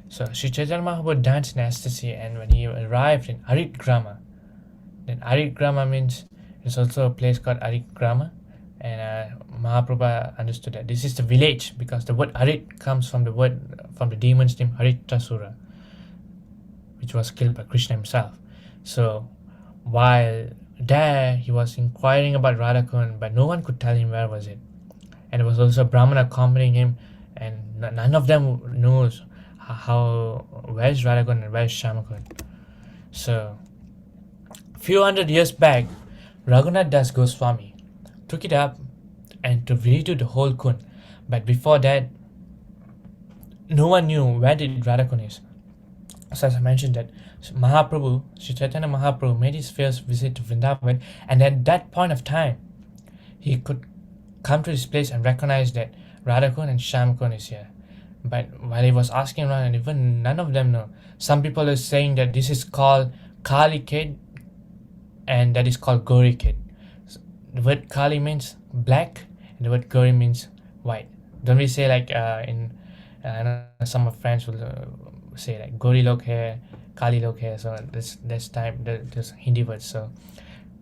So Sri Chaitanya Mahaprabhu danced in ecstasy, and when he arrived in Arit Grama, then Arit Grama means there's also a place called Arit Grama, and Mahaprabhu understood that this is the village because the word Arit comes from the demon's name Haritrasura, which was killed by Krishna himself. So while there, he was inquiring about Radhakund, but no one could tell him where was it. And there was also a Brahman accompanying him, and none of them knows how where's Radhakund and where's Shamakund. So few hundred years back, Raghunath Das Goswami took it up and to redo the whole kun. But before that, no one knew where did Radhakund is. So as I mentioned that Mahaprabhu, Sri Chaitanya Mahaprabhu made his first visit to Vrindavan, and at that point of time, he could come to this place and recognize that Radhakund and Shamakund is here. But while he was asking around, and even none of them know. Some people are saying that this is called Kali Kid, and that is called Gori Kid. So the word Kali means black, and the word Gori means white. Don't we say like in I know some of friends will say like Gori log hai, Kali log hai. So this time there's Hindi words. So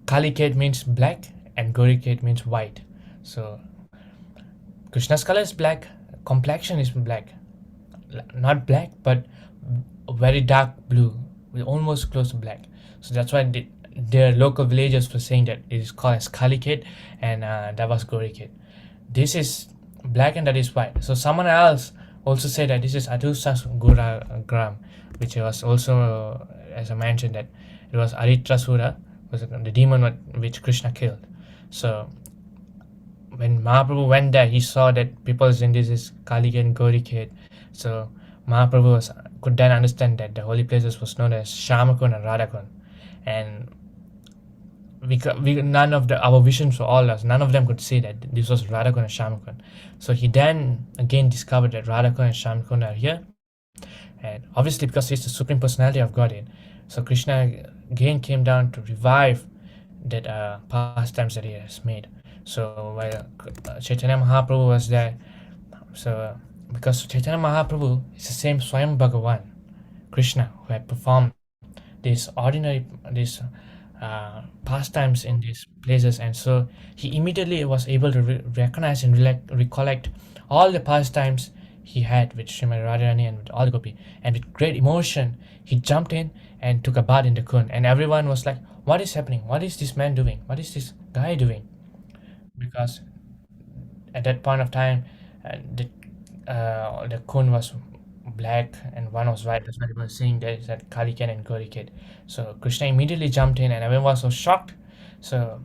Kali Kid means black, and Gori Kid means white. So Krishna's color is black, complexion is black, not black but very dark blue, almost close to black. So that's why their local villagers were saying that it is called as Kali Kid, and that was Gori Kid. This is black and that is white. So someone else also said that this is Adusas Gura Gram, which was also, as I mentioned, that it was Aritrasura, was the demon which Krishna killed. So when Mahaprabhu went there, he saw that people saying this is Kali Kid and Gori Kid. So Mahaprabhu could then understand that the holy places was known as Shamakund and Radhakund, and none of our visions were all us. None of them could see that this was Radhakund and Shamakund. So he then again discovered that Radhakund and Shamakund are here, and obviously because he's the supreme personality of Godhead, so Krishna again came down to revive that pastimes that he has made. So while Chaitanya Mahaprabhu was there, so because Chaitanya Mahaprabhu is the same Swayam Bhagavan, Krishna, who had performed these pastimes in these places, and so he immediately was able to recognize and recollect all the pastimes he had with Srimati Radharani and with all the gopi, and with great emotion he jumped in and took a bath in the Kund, and everyone was like, what is happening? What is this man doing? What is this guy doing? Because at that point of time, the Kund was black and one was white. That's why they were saying that is that Kali Kid and Gori Kid. So Krishna immediately jumped in, and everyone was so shocked. So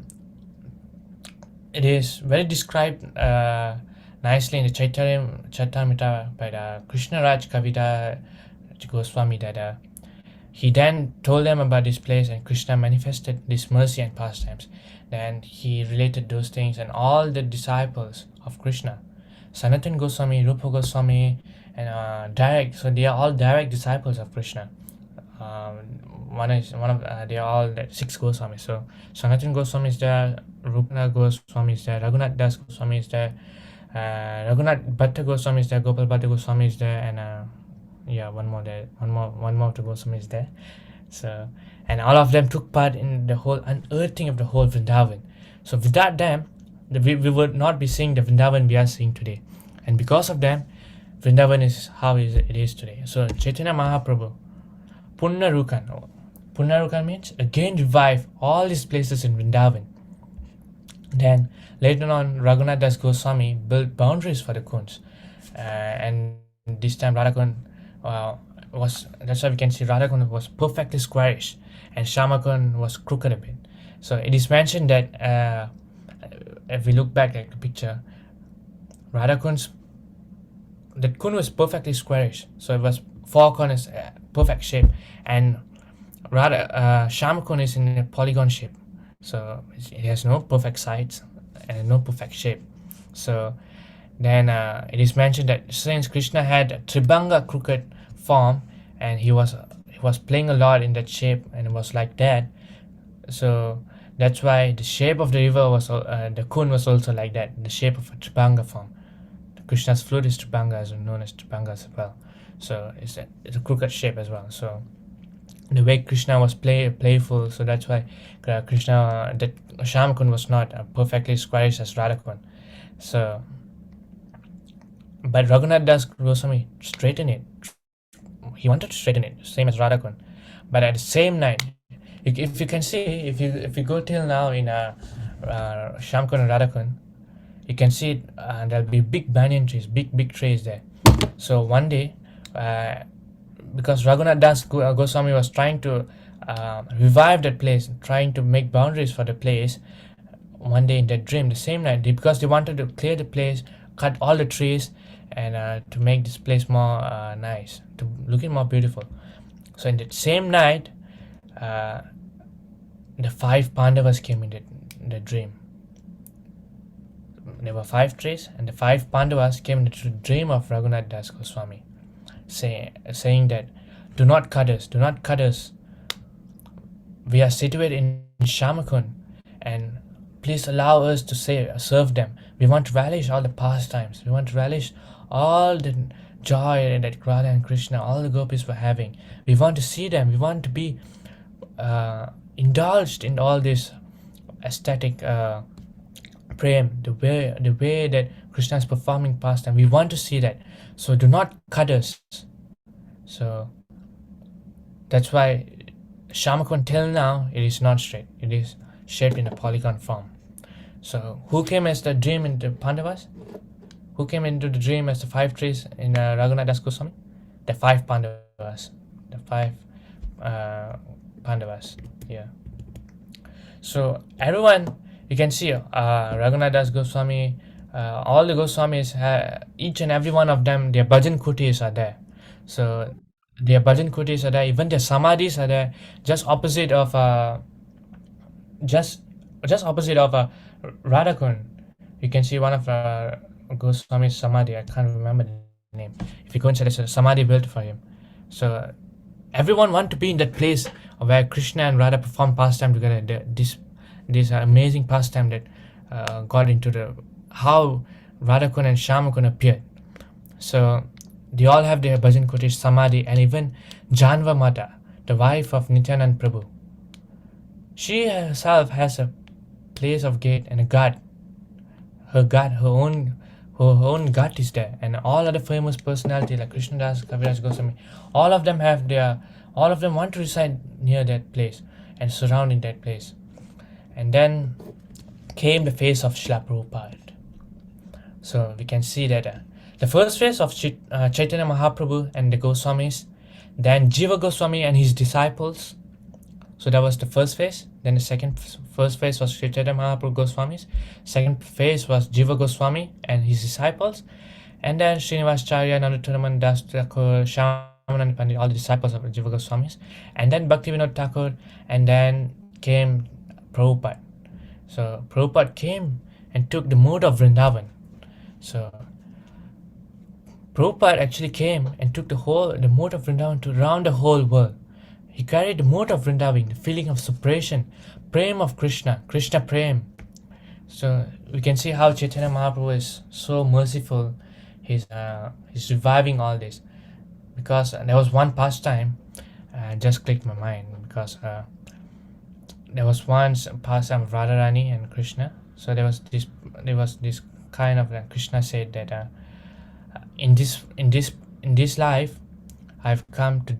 it is very described nicely in the Chaitamrita by the Krishna Raj Kavita Goswami that he then told them about this place, and Krishna manifested this mercy and pastimes. Then he related those things, and all the disciples of Krishna, Sanatan Goswami, Rupa Goswami, and direct. So they are all direct disciples of Krishna. They are all 6 Goswamis. So Sanatan Goswami is there, Rupa Goswami is there, Raghunath Das Goswami is there, Raghunath Bhatta Goswami is there, Gopal Bhatta Goswami is there, and one more to Goswami is there. So, and all of them took part in the whole unearthing of the whole Vrindavan. So without them, we would not be seeing the Vrindavan we are seeing today. And because of them, Vrindavan is how it is today. So Chaitanya Mahaprabhu, Punnarukan means again revive all these places in Vrindavan. Then later on, Raghunath Das Goswami built boundaries for the Kunds, and this time Radhakund that's why we can see Radhakund was perfectly squarish, and Shamakund was crooked a bit. So it is mentioned that if we look back at the picture, Radhakund's the Kund was perfectly squarish, so it was 4 corners, perfect shape, and Shamakund is in a polygon shape, so it has no perfect sides and no perfect shape. So then it is mentioned that since Krishna had a Tribhanga crooked form, and he was playing a lot in that shape, and it was like that, so that's why the shape of the river was the Kund was also like that, the shape of a Tribhanga form. Krishna's flute is Tribhanga, as known as Tribhanga as well. So it's a crooked shape as well. So the way Krishna was playful, so that's why Krishna that Shamakun was not perfectly squarish as Radhakun. So, but Raghunath Das Goswami straightened it. He wanted to straighten it, same as Radhakun. But at the same night, if you can see, if you go till now in Shamakun and Radhakun, you can see there'll be big banyan trees, big trees there. So one day, because Raghunath Das Goswami was trying to revive that place, trying to make boundaries for the place, one day in that dream, the same night, because they wanted to clear the place, cut all the trees, and to make this place more nice, to looking more beautiful. So in that same night, the 5 Pandavas came in the dream. There were 5 trees, and the 5 Pandavas came into the dream of Raghunath Das Goswami, saying that, do not cut us. We are situated in Shamakun, and please allow us to serve them. We want to relish all the pastimes. We want to relish all the joy that Radha and Krishna, all the gopis were having. We want to see them. We want to be indulged in all this aesthetic prem, the way that Krishna is performing pastime. We want to see that. So do not cut us. So that's why Shamakun till now it is not straight. It is shaped in a polygon form. So who came as the dream in the Pandavas? Who came into the dream as the 5 trees in Raghunath Das Goswami? The 5 Pandavas. The 5 Pandavas. Yeah. So everyone, you can see Raghunath Das Goswami, all the Goswamis, each and every one of them, their bhajan kutis are there. So their bhajan kutis are there. Even their samadhis are there. Just opposite of Radhakun, you can see one of Goswami's samadhi. I can't remember the name. If you go inside, there's a samadhi built for him. So everyone want to be in that place where Krishna and Radha perform pastime together. This amazing pastime that got into how Radhakun and Shamakun appeared. So they all have their bhajan kutis, samadhi, and even Janva Mata, the wife of Nityanand Prabhu, she herself has a place of gate and a god. Her own god is there, and all other famous personalities like Krishnadas, Kaviraj Goswami, all of them want to reside near that place and surrounding that place. And then came the phase of Srila Prabhupada. So we can see that the first phase of Chaitanya Mahaprabhu and the Goswamis, then Jiva Goswami and his disciples. So that was the first phase. Then the first phase was Chaitanya Mahaprabhu Goswamis. Second phase was Jiva Goswami and his disciples. And then Srinivasacharya, Narottam Das Thakur, Shyamananda Pandit, all the disciples of Jiva Goswamis. And then Bhaktivinoda Thakur. And then came Prabhupada. So Prabhupada came and took the mood of Vrindavan. So Prabhupada actually came and took the mood of Vrindavan to around the whole world. He carried the mood of Vrindavan, the feeling of separation, prem of Krishna prem. So we can see how Chaitanya Mahaprabhu is so merciful. He's reviving all this, because there was one pastime just clicked my mind, because there was once a pastime of Radharani and Krishna. So there was this kind of Krishna said that in this life I've come to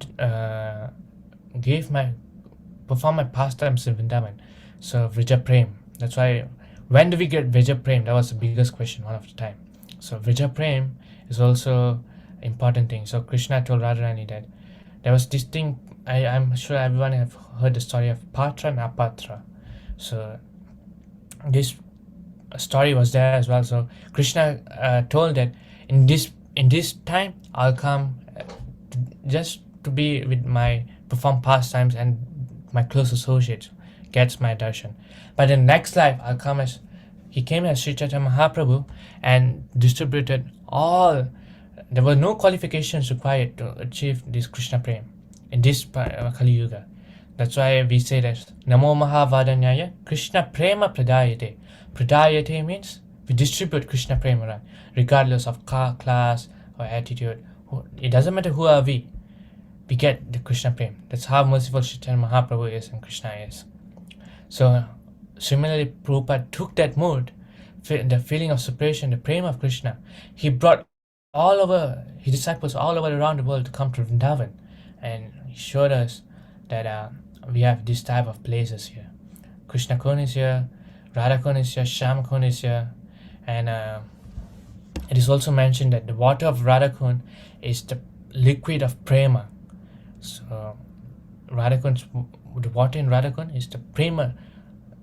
perform my pastimes in Vrindavan. So Vrija Prem. That's why, when do we get Vrija Prem? That was the biggest question one of the time. So Vrija Prem is also important thing. So Krishna told Radharani that there was this thing. I'm sure everyone have heard the story of Patra and Apatra. So this story was there as well. So Krishna told that in this time I'll come just to be with my perform pastimes and my close associates gets my darshan. But in the next life I'll come as he came as Sri Chaitanya Mahaprabhu and distributed all. There were no qualifications required to achieve this Krishna Prem in this Kali Yuga. That's why we say that Namo Mahavadanyaya Krishna Prema Pradayate. Pradayate means we distribute Krishna Prema, right? Regardless of class or attitude. It doesn't matter who are we get the Krishna Prema. That's how merciful Chaitanya Mahaprabhu is and Krishna is. So similarly, Prabhupada took that mood, the feeling of separation, the prema of Krishna. He brought all over his disciples all over around the world to come to Vrindavan, and he showed us that we have this type of places here. Krishna Kund is here, Radha Kund is here, Sham Kund is here, and it is also mentioned that the water of Radha Kund is the liquid of prema. So Radha Kund, the water in Radha Kund is the prema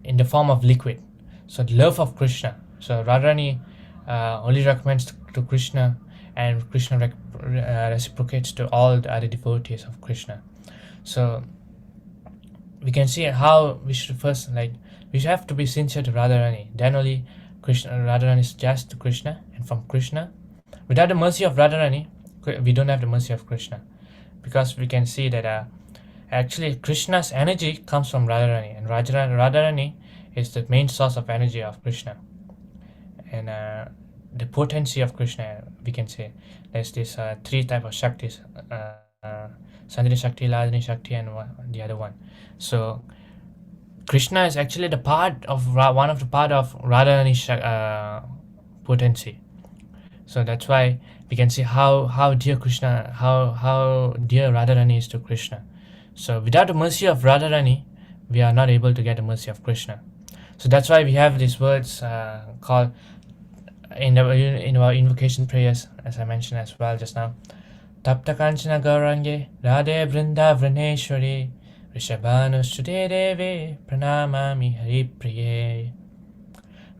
in the form of liquid. So the love of Krishna. So Radharani only recommends to Krishna, and Krishna reciprocates to all the other devotees of Krishna. So we can see how we should first, we have to be sincere to Radharani. Then only Radharani is just to Krishna, and from Krishna, without the mercy of Radharani, we don't have the mercy of Krishna, because we can see that actually Krishna's energy comes from Radharani, and Radharani is the main source of energy of Krishna, and the potency of Krishna, we can say there's this three type of Shaktis, Sandhini Shakti, Ladini Shakti, and the other one. So Krishna is actually the part of one of the part of Radharani potency. So that's why we can see how dear Krishna, how dear Radharani is to Krishna. So without the mercy of Radharani, we are not able to get the mercy of Krishna. So that's why we have these words called in our invocation prayers, as I mentioned as well just now. Tapta Kanchana Gaurange Radhe Vrinda Vrineshwari Rishabhanu Sute Deve Pranamami Hari Priye.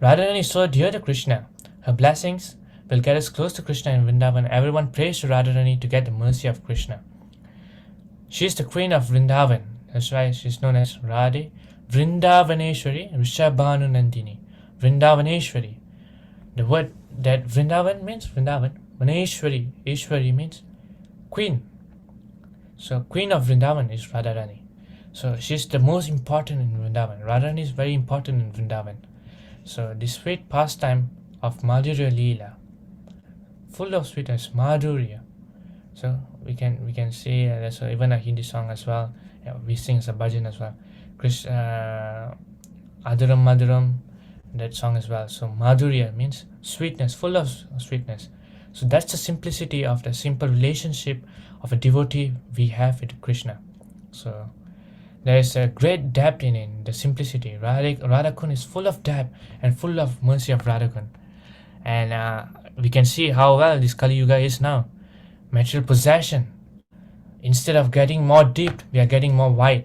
Radharani is so dear to Krishna. Her blessings will get us close to Krishna in Vrindavan. Everyone prays to Radharani to get the mercy of Krishna. She is the queen of Vrindavan. That's why she is known as Radhe Vrindavaneshwari Rishabhanu Nandini. Vrindavaneshwari. The word that Vrindavan means Vrindavan. Vaneshwari. Ishwari means queen. So queen of Vrindavan is Radharani. So she's the most important in Vrindavan. Radharani is very important in Vrindavan. So this sweet pastime of Madhurya Leela, full of sweetness, Madhurya. So we can see there's even a Hindi song as well. Yeah, we sing a bhajan as well. Aduram Madhuram, that song as well. So Madhurya means sweetness, full of sweetness. So that's the simplicity of the simple relationship of a devotee we have with Krishna. So there is a great depth in the simplicity. Radha Kund is full of depth and full of mercy of Radha Kund. And we can see how well this Kali Yuga is now. Material possession. Instead of getting more deep, we are getting more wider.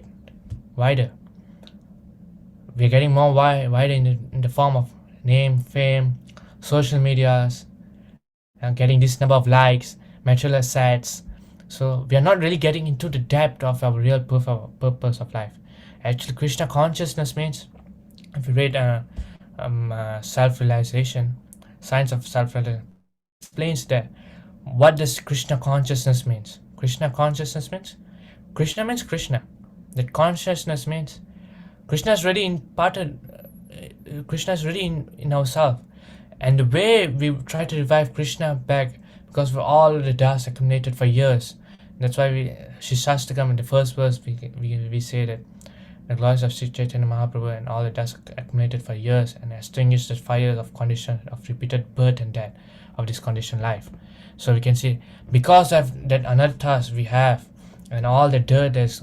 We are getting more wider in the form of name, fame, social medias, and getting this number of likes, material assets. So we are not really getting into the depth of our real purpose of life. Actually, Krishna consciousness means, if you read self-realization, science of self-realization, explains that what does Krishna consciousness means. Krishna consciousness means Krishna. That consciousness means Krishna is already imparted. Krishna is already in ourselves, and the way we try to revive Krishna back, because of all the dust accumulated for years. That's why Shishastakam in the first verse we say that the glories of Sri Chaitanya Mahaprabhu and all the dust accumulated for years and extinguished the fire of condition of repeated birth and death of this conditioned life. So we can see, because of that anarthas we have and all the dirt that's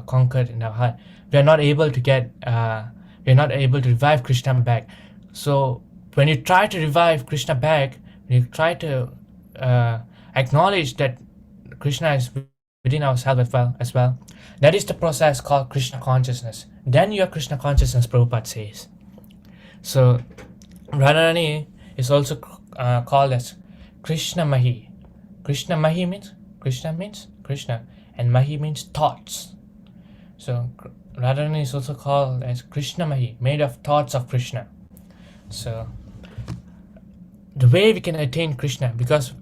conquered in our heart, we are not able to revive Krishna back. So when you try to revive Krishna back, when you try to acknowledge that Krishna is within ourselves as well, that is the process called Krishna consciousness. Then your Krishna consciousness, Prabhupada says. So Radharani is also called as Krishna Mahi. Krishna Mahi means Krishna, and Mahi means thoughts. So Radharani is also called as Krishna Mahi, made of thoughts of Krishna. So the way we can attain Krishna, because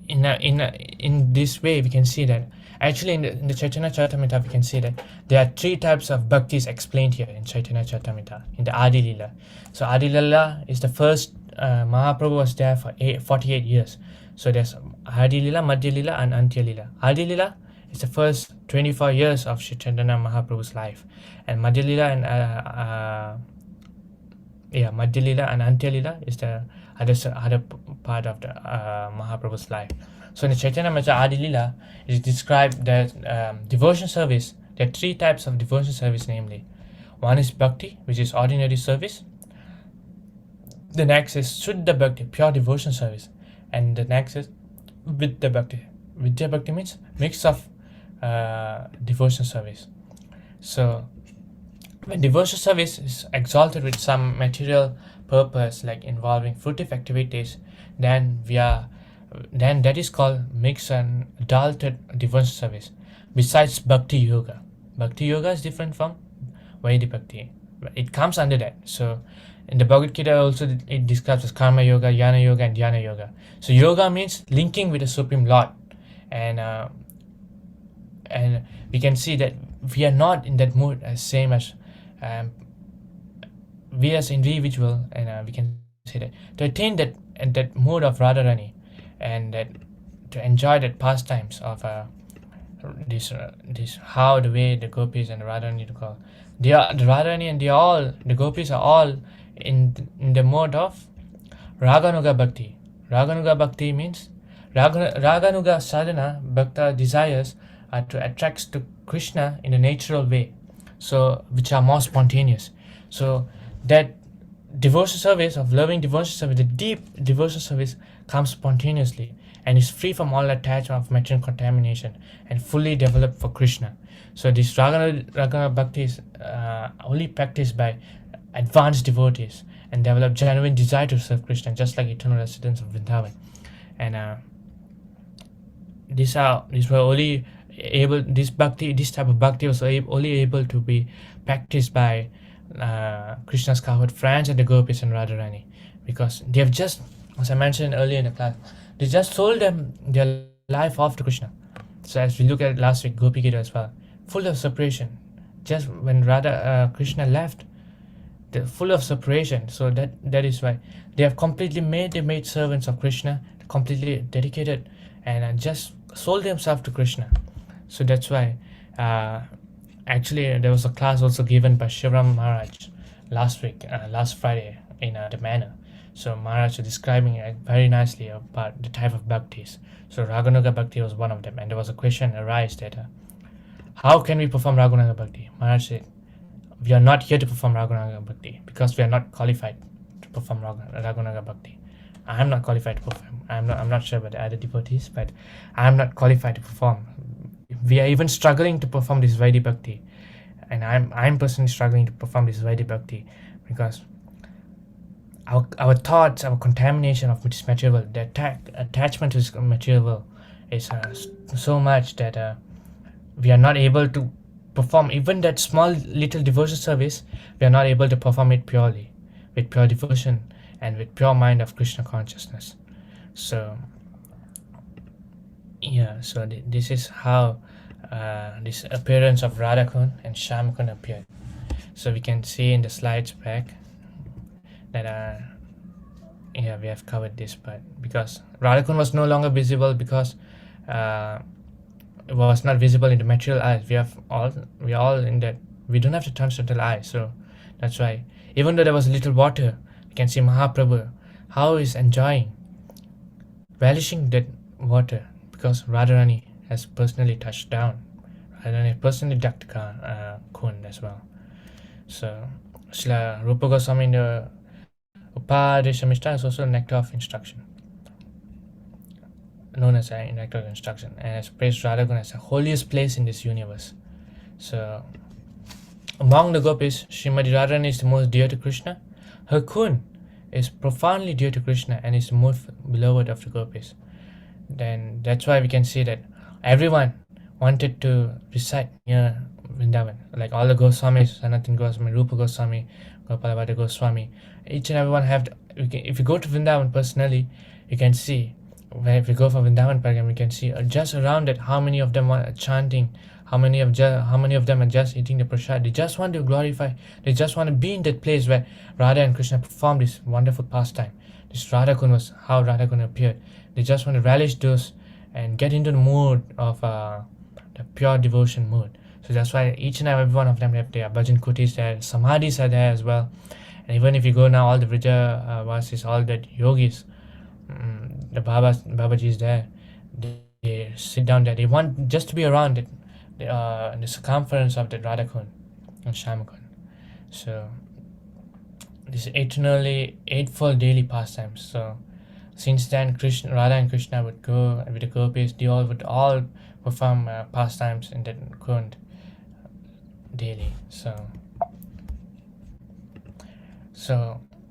in this way we can see that Actually, in the Chaitanya Charitamrita, we can see that there are 3 types of bhaktis explained here in Chaitanya Charitamrita, in the Adi Lila. So Adi Lila is the first, Mahaprabhu was there for 48 years. So there's Adi Lila, Madhya Lila and Antya Lila. Adi Lila is the first 24 years of Sri Chaitanya Mahaprabhu's life. And Madhya Lila and Madhya Lila and Antya Lila is the other part of the Mahaprabhu's life. So in the Chaitanya Mahaprabhu Adi Lila, it is described that devotion service. There are 3 types of devotion service, namely, one is bhakti, which is ordinary service. The next is Shuddha Bhakti, pure devotion service, and the next is Vidya Bhakti. Vidya Bhakti means mix of devotion service. So when devotion service is exalted with some material purpose, like involving fruitive activities, then that is called mixed and adulterated devotion service. Besides Bhakti Yoga, Bhakti Yoga is different from Vaidhi Bhakti. It comes under that. So in the Bhagavad Gita also it describes as Karma Yoga, Jnana Yoga and Dhyana Yoga. So Yoga means linking with the Supreme Lord, and we can see that we are not in that mood as same as we as individual, and we can say that to attain that mood of Radharani, and that to enjoy that pastimes of this how the way the gopis and the Radharani to call, the Radharani and the gopis are all in the mode of Raganuga Bhakti. Raganuga Bhakti means Raganuga sadhana, bhakta desires are to attract to Krishna in a natural way, so which are more spontaneous. So that devotion service of loving devotion service, the deep devotion service, comes spontaneously and is free from all attachment of material contamination and fully developed for Krishna. So this Ragana Bhakti is only practiced by advanced devotees and develop genuine desire to serve Krishna, just like eternal residents of Vrindavan. And this type of bhakti was only able to be practiced by Krishna's cowherd friends and the gopis and Radharani, because they have just, as I mentioned earlier in the class, they just sold their life off to Krishna. So as we look at last week, Gopi Gita as well, full of separation. Just when Krishna left, they're full of separation. So that is why they have completely made servants of Krishna, completely dedicated, and just sold themselves to Krishna. So that's why actually there was a class also given by Shivram Maharaj last Friday in the manor. So Maharaj was describing very nicely about the type of bhaktis. So Raganuga Bhakti was one of them, and there was a question arise that how can we perform Raganuga Bhakti? Maharaj said, we are not here to perform Raganuga Bhakti because we are not qualified to perform Raganuga Bhakti. I am not qualified to perform. I'm not sure about the other devotees, but I am not qualified to perform. We are even struggling to perform this Vaidhi Bhakti, and I'm personally struggling to perform this Vaidhi Bhakti because our thoughts, our contamination of this material, the attachment to this material is so much that we are not able to perform even that small little devotion service. We are not able to perform it purely with pure devotion and with pure mind of Krishna consciousness. So this is how this appearance of Radhakund and Shyamakund appeared. So we can see in the slides back that we have covered this part, because Radhakund was no longer visible because it was not visible in the material eyes. We are all in that. We don't have the transcendental eye, so that's why even though there was a little water, you can see Mahaprabhu how he's enjoying, relishing that water, because Radharani has personally touched down. Radharani has personally ducked Kund as well. So Srila Rupa Goswami in the Upadeshamishta is also a nectar of instruction, known as an nectar of instruction, and has praised Radhakund as the holiest place in this universe. So among the gopis, Srimati Radharani is the most dear to Krishna. Her Kund is profoundly dear to Krishna and is the most beloved of the gopis. Then that's why we can see that everyone wanted to reside near Vrindavan, like all the Goswamis, Sanatana Goswami, Rupa Goswami, Gopalabhata Goswami, each and everyone have if you go to Vrindavan personally, you can see if we go for Vrindavan program, we can see just around it how many of them are chanting, how many of them are just eating the prasad. They just want to glorify. They just want to be in that place where Radha and Krishna performed this wonderful pastime. This Radha Kund was how Radha Kund appeared. They just want to relish those and get into the mood of the pure devotion mood. So that's why each and every one of them have their bhajan kutis there, samadhis are there as well. And even if you go now, all the Vrija Vasis, all the yogis, the Babaji is there. They sit down there. They want just to be around it, the circumference of the Radha Kund and Shyama Kund. So this eightfold daily pastimes. So since then, Radha and Krishna would go with the gopis. They would all perform pastimes in that Kund daily. So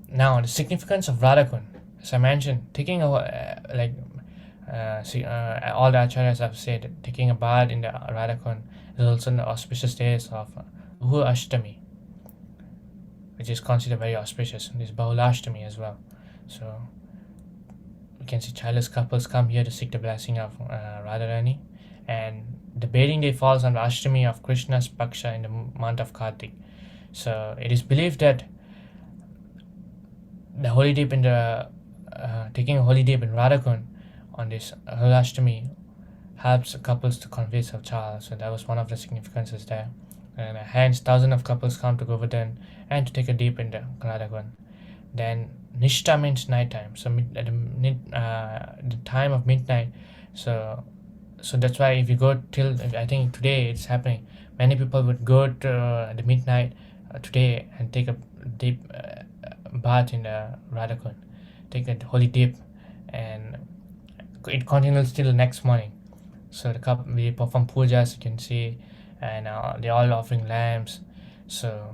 now the significance of Radha Kund. As I mentioned, taking all the acharyas have said, taking a bath in the Radha Kund is also in the auspicious days of Bahu Ashtami, which is considered very auspicious. This Bahulashtami as well. So we can see childless couples come here to seek the blessing of Radharani, and the bathing day falls on the Ashtami of Krishna's Paksha in the month of Kartik. So it is believed that the holy dip in the taking a holy dip in Radha Kund on this Ashtami helps couples to conceive a child. So that was one of the significances there. And hence thousands of couples come to Govardhan and to take a dip in the Radha Kund. Then Nishta means night time. So at the time of midnight. So that's why if you go till, I think today it's happening, many people would go to the midnight today and take a deep bath in the Radha Kund, take a holy dip, and it continues till the next morning. So the couple, we perform pujas, you can see, and they're all offering lamps. So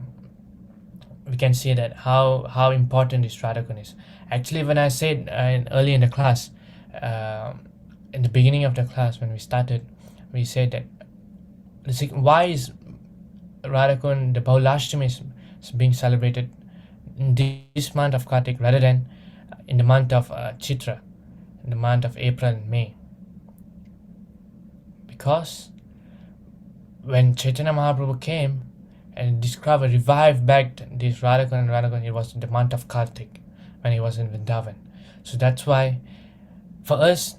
we can see that how important this Radha Kund is. Actually, when I said early in the class, in the beginning of the class when we started, we said that why is Radha Kund, the Bahulashtami is being celebrated in this month of Kartik rather than in the month of Chitra, in the month of April and May. Because when Chaitanya Mahaprabhu came and revived back this Radha Kund, it was in the month of Kartik when he was in Vrindavan. So that's why for us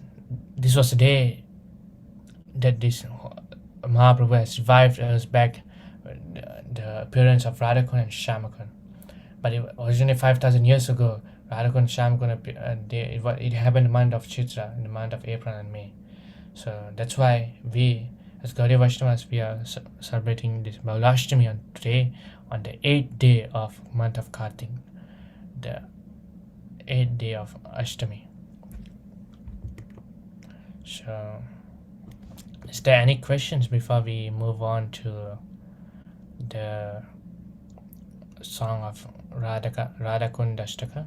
this was the day that this Mahaprabhu has revived us back, the appearance of Radha Kund and Shyama Kund. But originally 5,000 years ago, Radha Kund and Shyama Kund, it happened in the month of Chitra, in the month of April and May. So that's why we, as Gaudiya Vaishnavas, we are celebrating this Bahulashtami on today, on the 8th day of month of Kartik, the 8th day of Ashtami. So, is there any questions before we move on to the song of Radha Kund Ashtaka?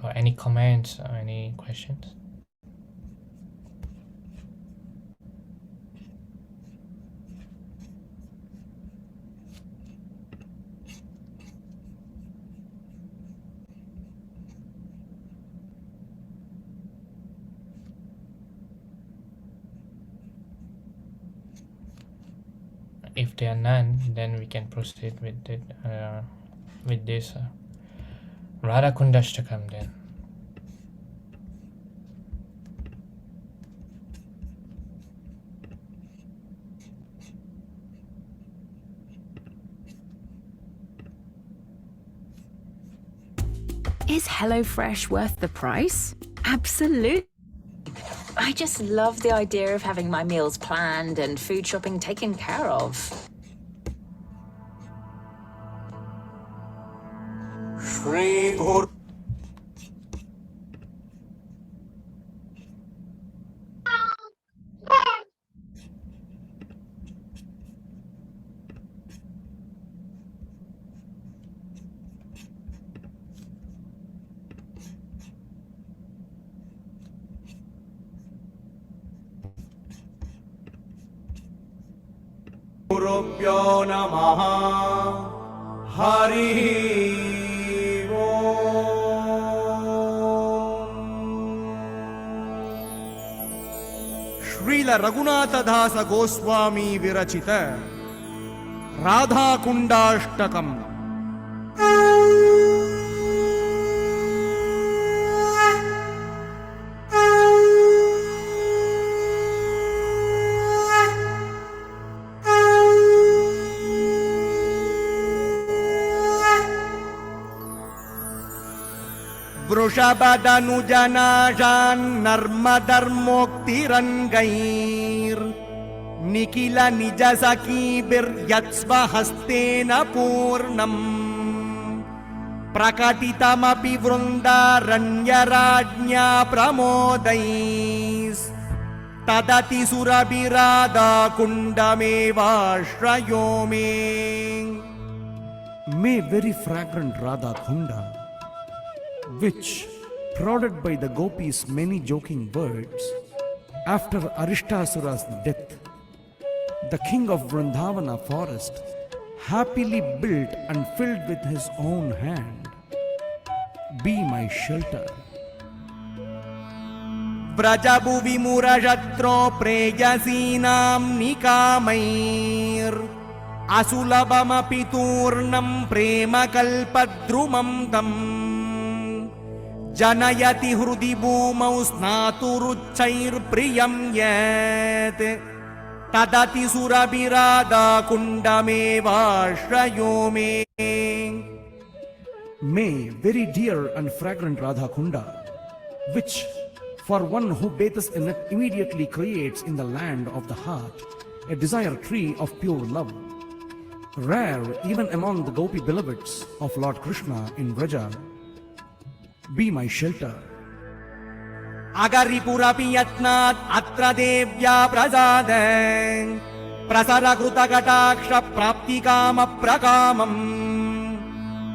Or any comments or any questions? If there are none, then we can proceed with it, with this Radha Kund Ashtakam then. Is HelloFresh worth the price? Absolutely. I just love the idea of having my meals planned and food shopping taken care of. Shri Guru. Gurubhyo Namaha Hari Om. Raghunathdas Goswami विरचित राधाकुण्डाष्टकम्। वृषभदनुजनाशान्नर्मधर्मोक्तिरङ्गैर् निखिल निज सखीभिर्यत्स्वहस्तेन पूर्णम् प्रकटितमपि वृन्दारण्यराज्ञा प्रमोदैस् तदति सुरभिराधाकुण्डमेवाश्रयो मे। May very fragrant Radha Kunda, which, prodded by the gopis' many joking words, after Arishtasura's death, the king of Vrindavana forest happily built and filled with his own hand, be my shelter. Vrajabhuvi murajatro preyasinam nikamair asulabamapi turnam prema kalpadrumam tam जनयति हृदि भूमौ स्नातुरुच्चैर्प्रियं यत् तदति सुरभिराधाकुण्डमेवाश्रयो मे। May very dear and fragrant Radha Kunda, which for one who bathes in it immediately creates in the land of the heart a desire tree of pure love, rare even among the gopi beloveds of Lord Krishna in Vraja, be my shelter. Agaripurapi yatnat atra devya prasade prasarakrutagataksha praptikama prakamam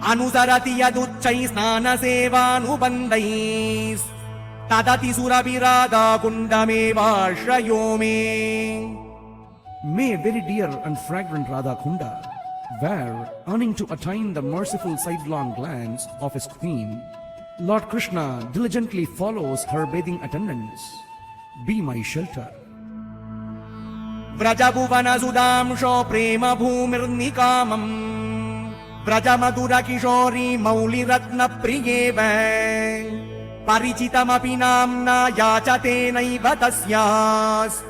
anusarati yaduchchai snana sevanubandais tadati surabhiradakundamevashrayo me. May very dear and fragrant Radha Kunda, where, earning to attain the merciful sidelong glance of his queen, Lord Krishna diligently follows her bathing attendants, be my shelter. Vrajabhuvana sudamsho prema bhumirnikamam Vrajamadura kishori mauli ratna priyeva Parichitamapi namna yachate naiva tasyas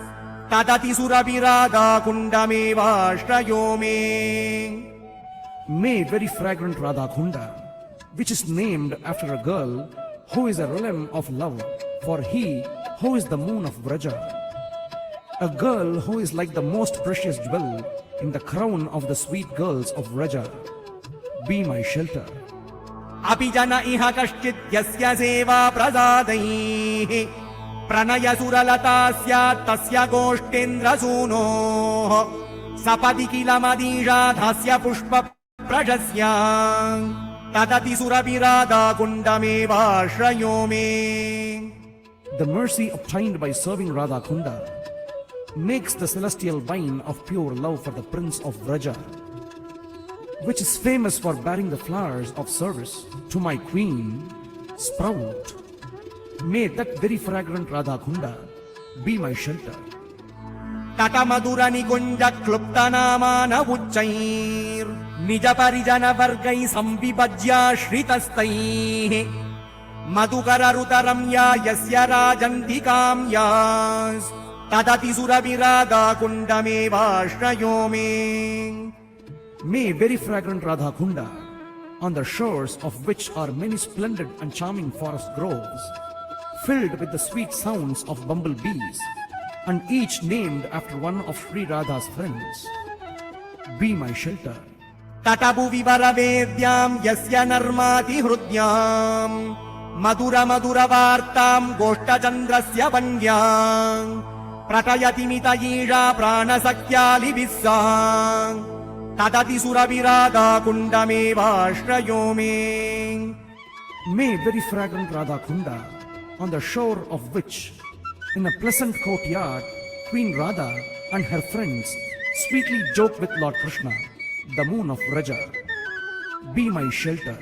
Tadati surabhiradakundamevashrayo me. May very fragrant Radha Kunda, which is named after a girl who is a realm of love for he who is the moon of Vraja, a girl who is like the most precious jewel in the crown of the sweet girls of Vraja, be my shelter. Apijana iha kashchit yasya seva prasadaihi pranaya suralatasya tasya goshtendra suno sapadi kilamadisha dhasya pushpa prajasya tadati surabhiradakundamevashrayo me. The mercy obtained by serving Radha Kunda makes the celestial vine of pure love for the prince of Vraja, which is famous for bearing the flowers of service to my queen, sprout. May that very fragrant Radha Kunda be my shelter. Tata madura nikunja klupta namana ucchair nija parijana vargai samvibhajya shritastai madhukara rutaramya yasya rajantikam yas tadati surabhiradakundamevashrayo me. May very fragrant Radha Kunda, on the shores of which are many splendid and charming forest groves, filled with the sweet sounds of bumblebees, and each named after one of Sri Radha's friends, be my shelter. Tatabu vivaravedyam yasya narmati hrudyam madura madura vartam goshta chandrasya vandyam pratayati mitayisha prana sakyali vissam tadati surabhiradakundamevashrayo me. May very fragrant Radha Kunda, on the shore of which, in a pleasant courtyard, Queen Radha and her friends sweetly joke with Lord Krishna, the moon of Vraja, be my shelter.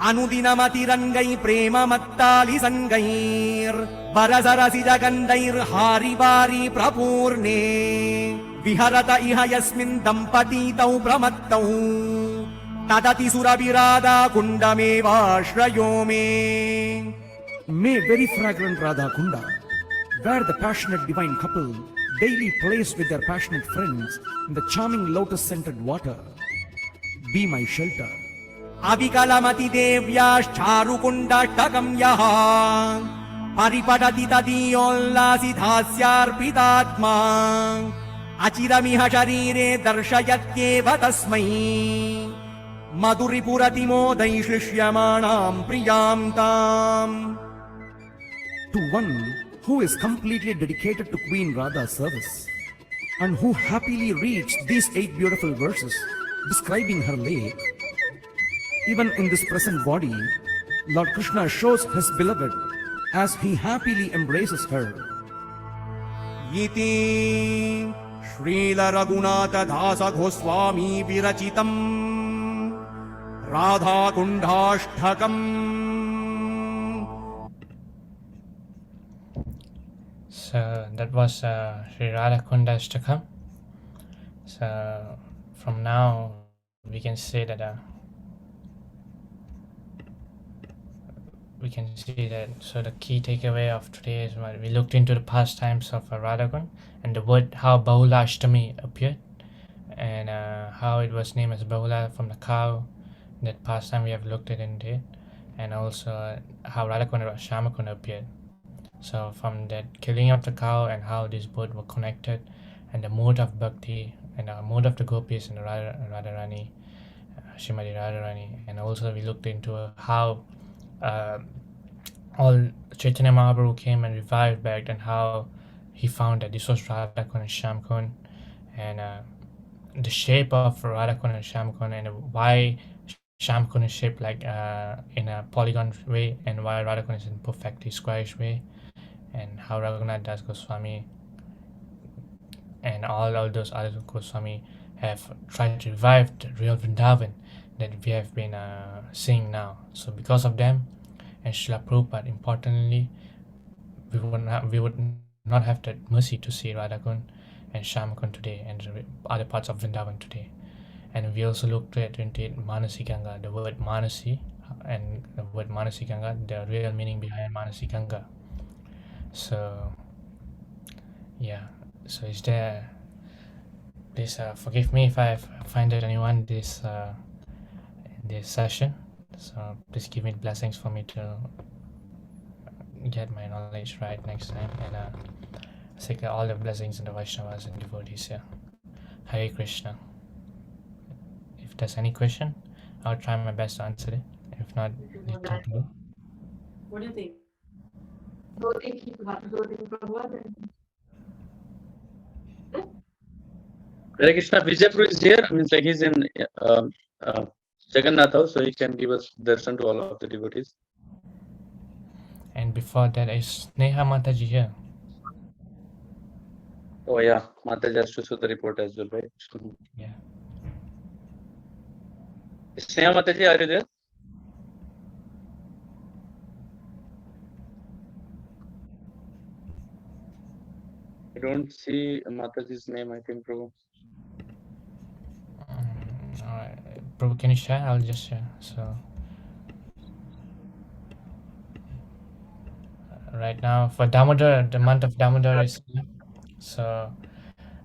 అనుదినమతిరంగై ప్రేమ మత్తాలి సంగైర్ వరసరసి జగండైర్హారి వారి ప్రపూర్ణే విహరత ఇహ యస్మిన్ దంపతీతౌ ప్రమత్తౌ తదతి సురవిరాధా కుండమేవాశ్రయో మే. May very fragrant Radha Kunda, where the passionate divine couple daily plays with their passionate friends in the charming lotus-scented water, be my shelter. Avikalamati devyashcharukundaష్టకం యః పరిపఠతి తదీయోల్లాసితాస్యార్పితాత్మా అచిరమిహ శరీరే దర్శయత్యేవ తస్మై మధురిపురతిమోదై శిష్యమాణాం ప్రియాం తాం. To one who is completely dedicated to Queen Radha's service and who happily reads these 8 beautiful verses describing her lake, even in this present body, Lord Krishna shows his beloved as he happily embraces her. Iti Srila Raghunatha Dasa Goswami Virachitam Radha Kundashtakam. So that was Sri Radha Kundashtakam. So from now we can say that so the key takeaway of today is what we looked into the pastimes of Radhakund and the word how Bahula Ashtami appeared and how it was named as Bahula from the cow. That pastime we have looked at into it, and also how Radhakund and Shyamakund appeared. So from that killing of the cow and how these both were connected, and the mood of bhakti and the mood of the gopis and the Radharani, Srimati Radharani, and also we looked into how all Chaitanya Mahaprabhu came and revived back, and how he found that this was Radhakund and Shyamkund, and the shape of Radhakund and Shyamkund, and why Shyamkund is shaped like in a polygon way, and why Radhakund is in perfectly squarish way, and how Raghunath Das Goswami and all those other Goswami have tried to revive the real Vrindavan that we have been seeing now. So because of them and Srila Prabhupada, importantly, we would not have that mercy to see Radhakund and Shyamakund today and the other parts of Vrindavan today. And we also looked at Manasi Ganga, the word Manasi and the word Manasi Ganga, the real meaning behind Manasi Ganga. So yeah, so is there, please forgive me if I offended anyone this session. So please give me blessings for me to get my knowledge right next time, and seek all the blessings in the Vaishnavas and devotees here. Hare Krishna. If there's any question, I'll try my best to answer it. If not, you can go. What do you think? Hare Krishna. Vijaypur is here. Means like he's in Jagannath house, so he can give us darshan to all of the devotees. And before that is Sneha Mataji here. Oh yeah, Mataji has to show the report as well, right? Yeah. Sneha Mataji, are you there? I don't see Mataji's name, I think, Prabhu. Alright, Prabhu, can you share? I'll just share. So right now for Damodar, the month of Damodar is so.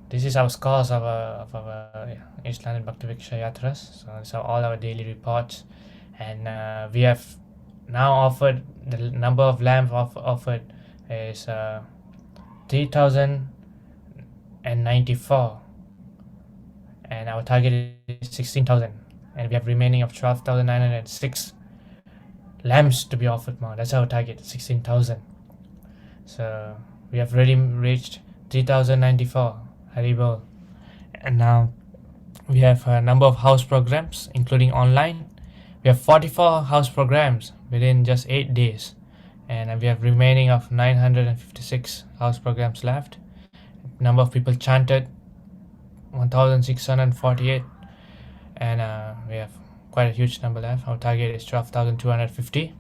This is our scores of our Islamic Bhakti Viksha Yatras. So all our daily reports, and we have now offered the number of lamps offered is 3,094, and our target is 16,000, and we have remaining of 12,906 lamps to be offered more. That's our target, 16,000. So we have already reached 3,094. Haribol. And now we have a number of house programs, including online. We have 44 house programs within just 8 days, and we have remaining of 956 house programs left. Number of people chanted 1,648, and we have quite a huge number left. Our target is 12,250,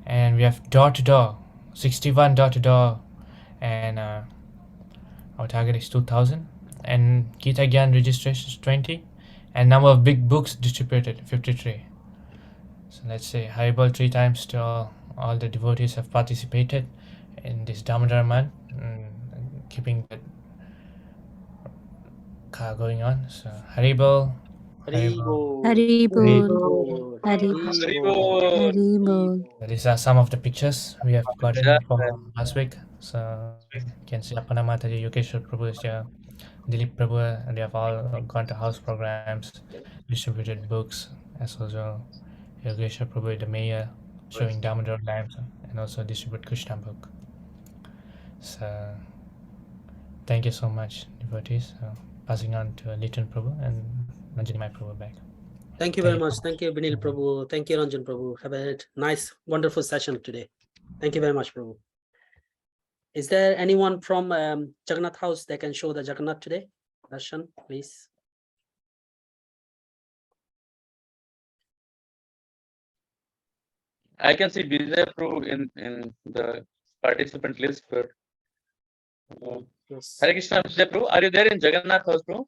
and we have door to door, 61 door to door, and our target is 2,000. And Gita Gyan registrations 20, and number of big books distributed 53. So let's say Haribol 3 times to all the devotees have participated in this Damodar month, keeping that car going on. So Haribol, Haribol. Haribol. So these are some of the pictures we have gotten from last week. So you can see Apana Mataji, Yogeshwar Prabhu is there, Dilip Prabhu, and they have all gone to house programs, distributed books, as also Yogeshwar Prabhu, the mayor, showing Damodar lamps, and also distribute Krishna book. So thank you so much, devotees. Passing on to Litan Prabhu and Ranjanimai Prabhu back. Thank you very much. Thank you, Vinil Prabhu. Thank you, Ranjan Prabhu. Have a nice, wonderful session today. Thank you very much, Prabhu. Is there anyone from Jagannath House that can show the Jagannath today? Darshan, please. I can see Vijay Prabhu in the participant list, but Yes. Hare Krishna, Vijay Prabhu, are you there in Jagannath House, Prabhu?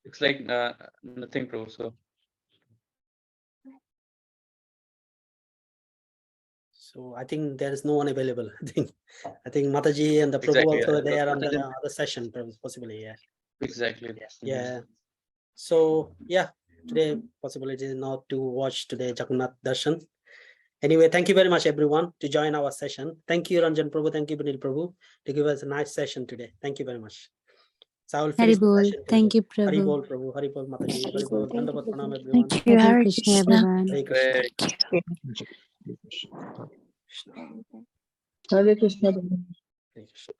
It's like nothing, Prabhu. So I think there is no one available. I think Mataji and the Prabhu Exactly, also yeah. there on the other session, possibly. Yeah. Exactly. Yeah. So yeah, today possibility is not to watch today Jagannath Darshan. Anyway, thank you very much everyone to join our session. Thank you Ranjan Prabhu, thank you Vinil Prabhu to give us a nice session today. Thank you very much. So I will finish the Haribol. session. Thank you, Hari Prabhu. Bol Prabhu, Hari Bol Mataji, Hari Bol, Dandavat Pranam everyone. Thank you, Hare Krishna, everyone. Hare Krishna. Hare Krishna. Hare Krishna.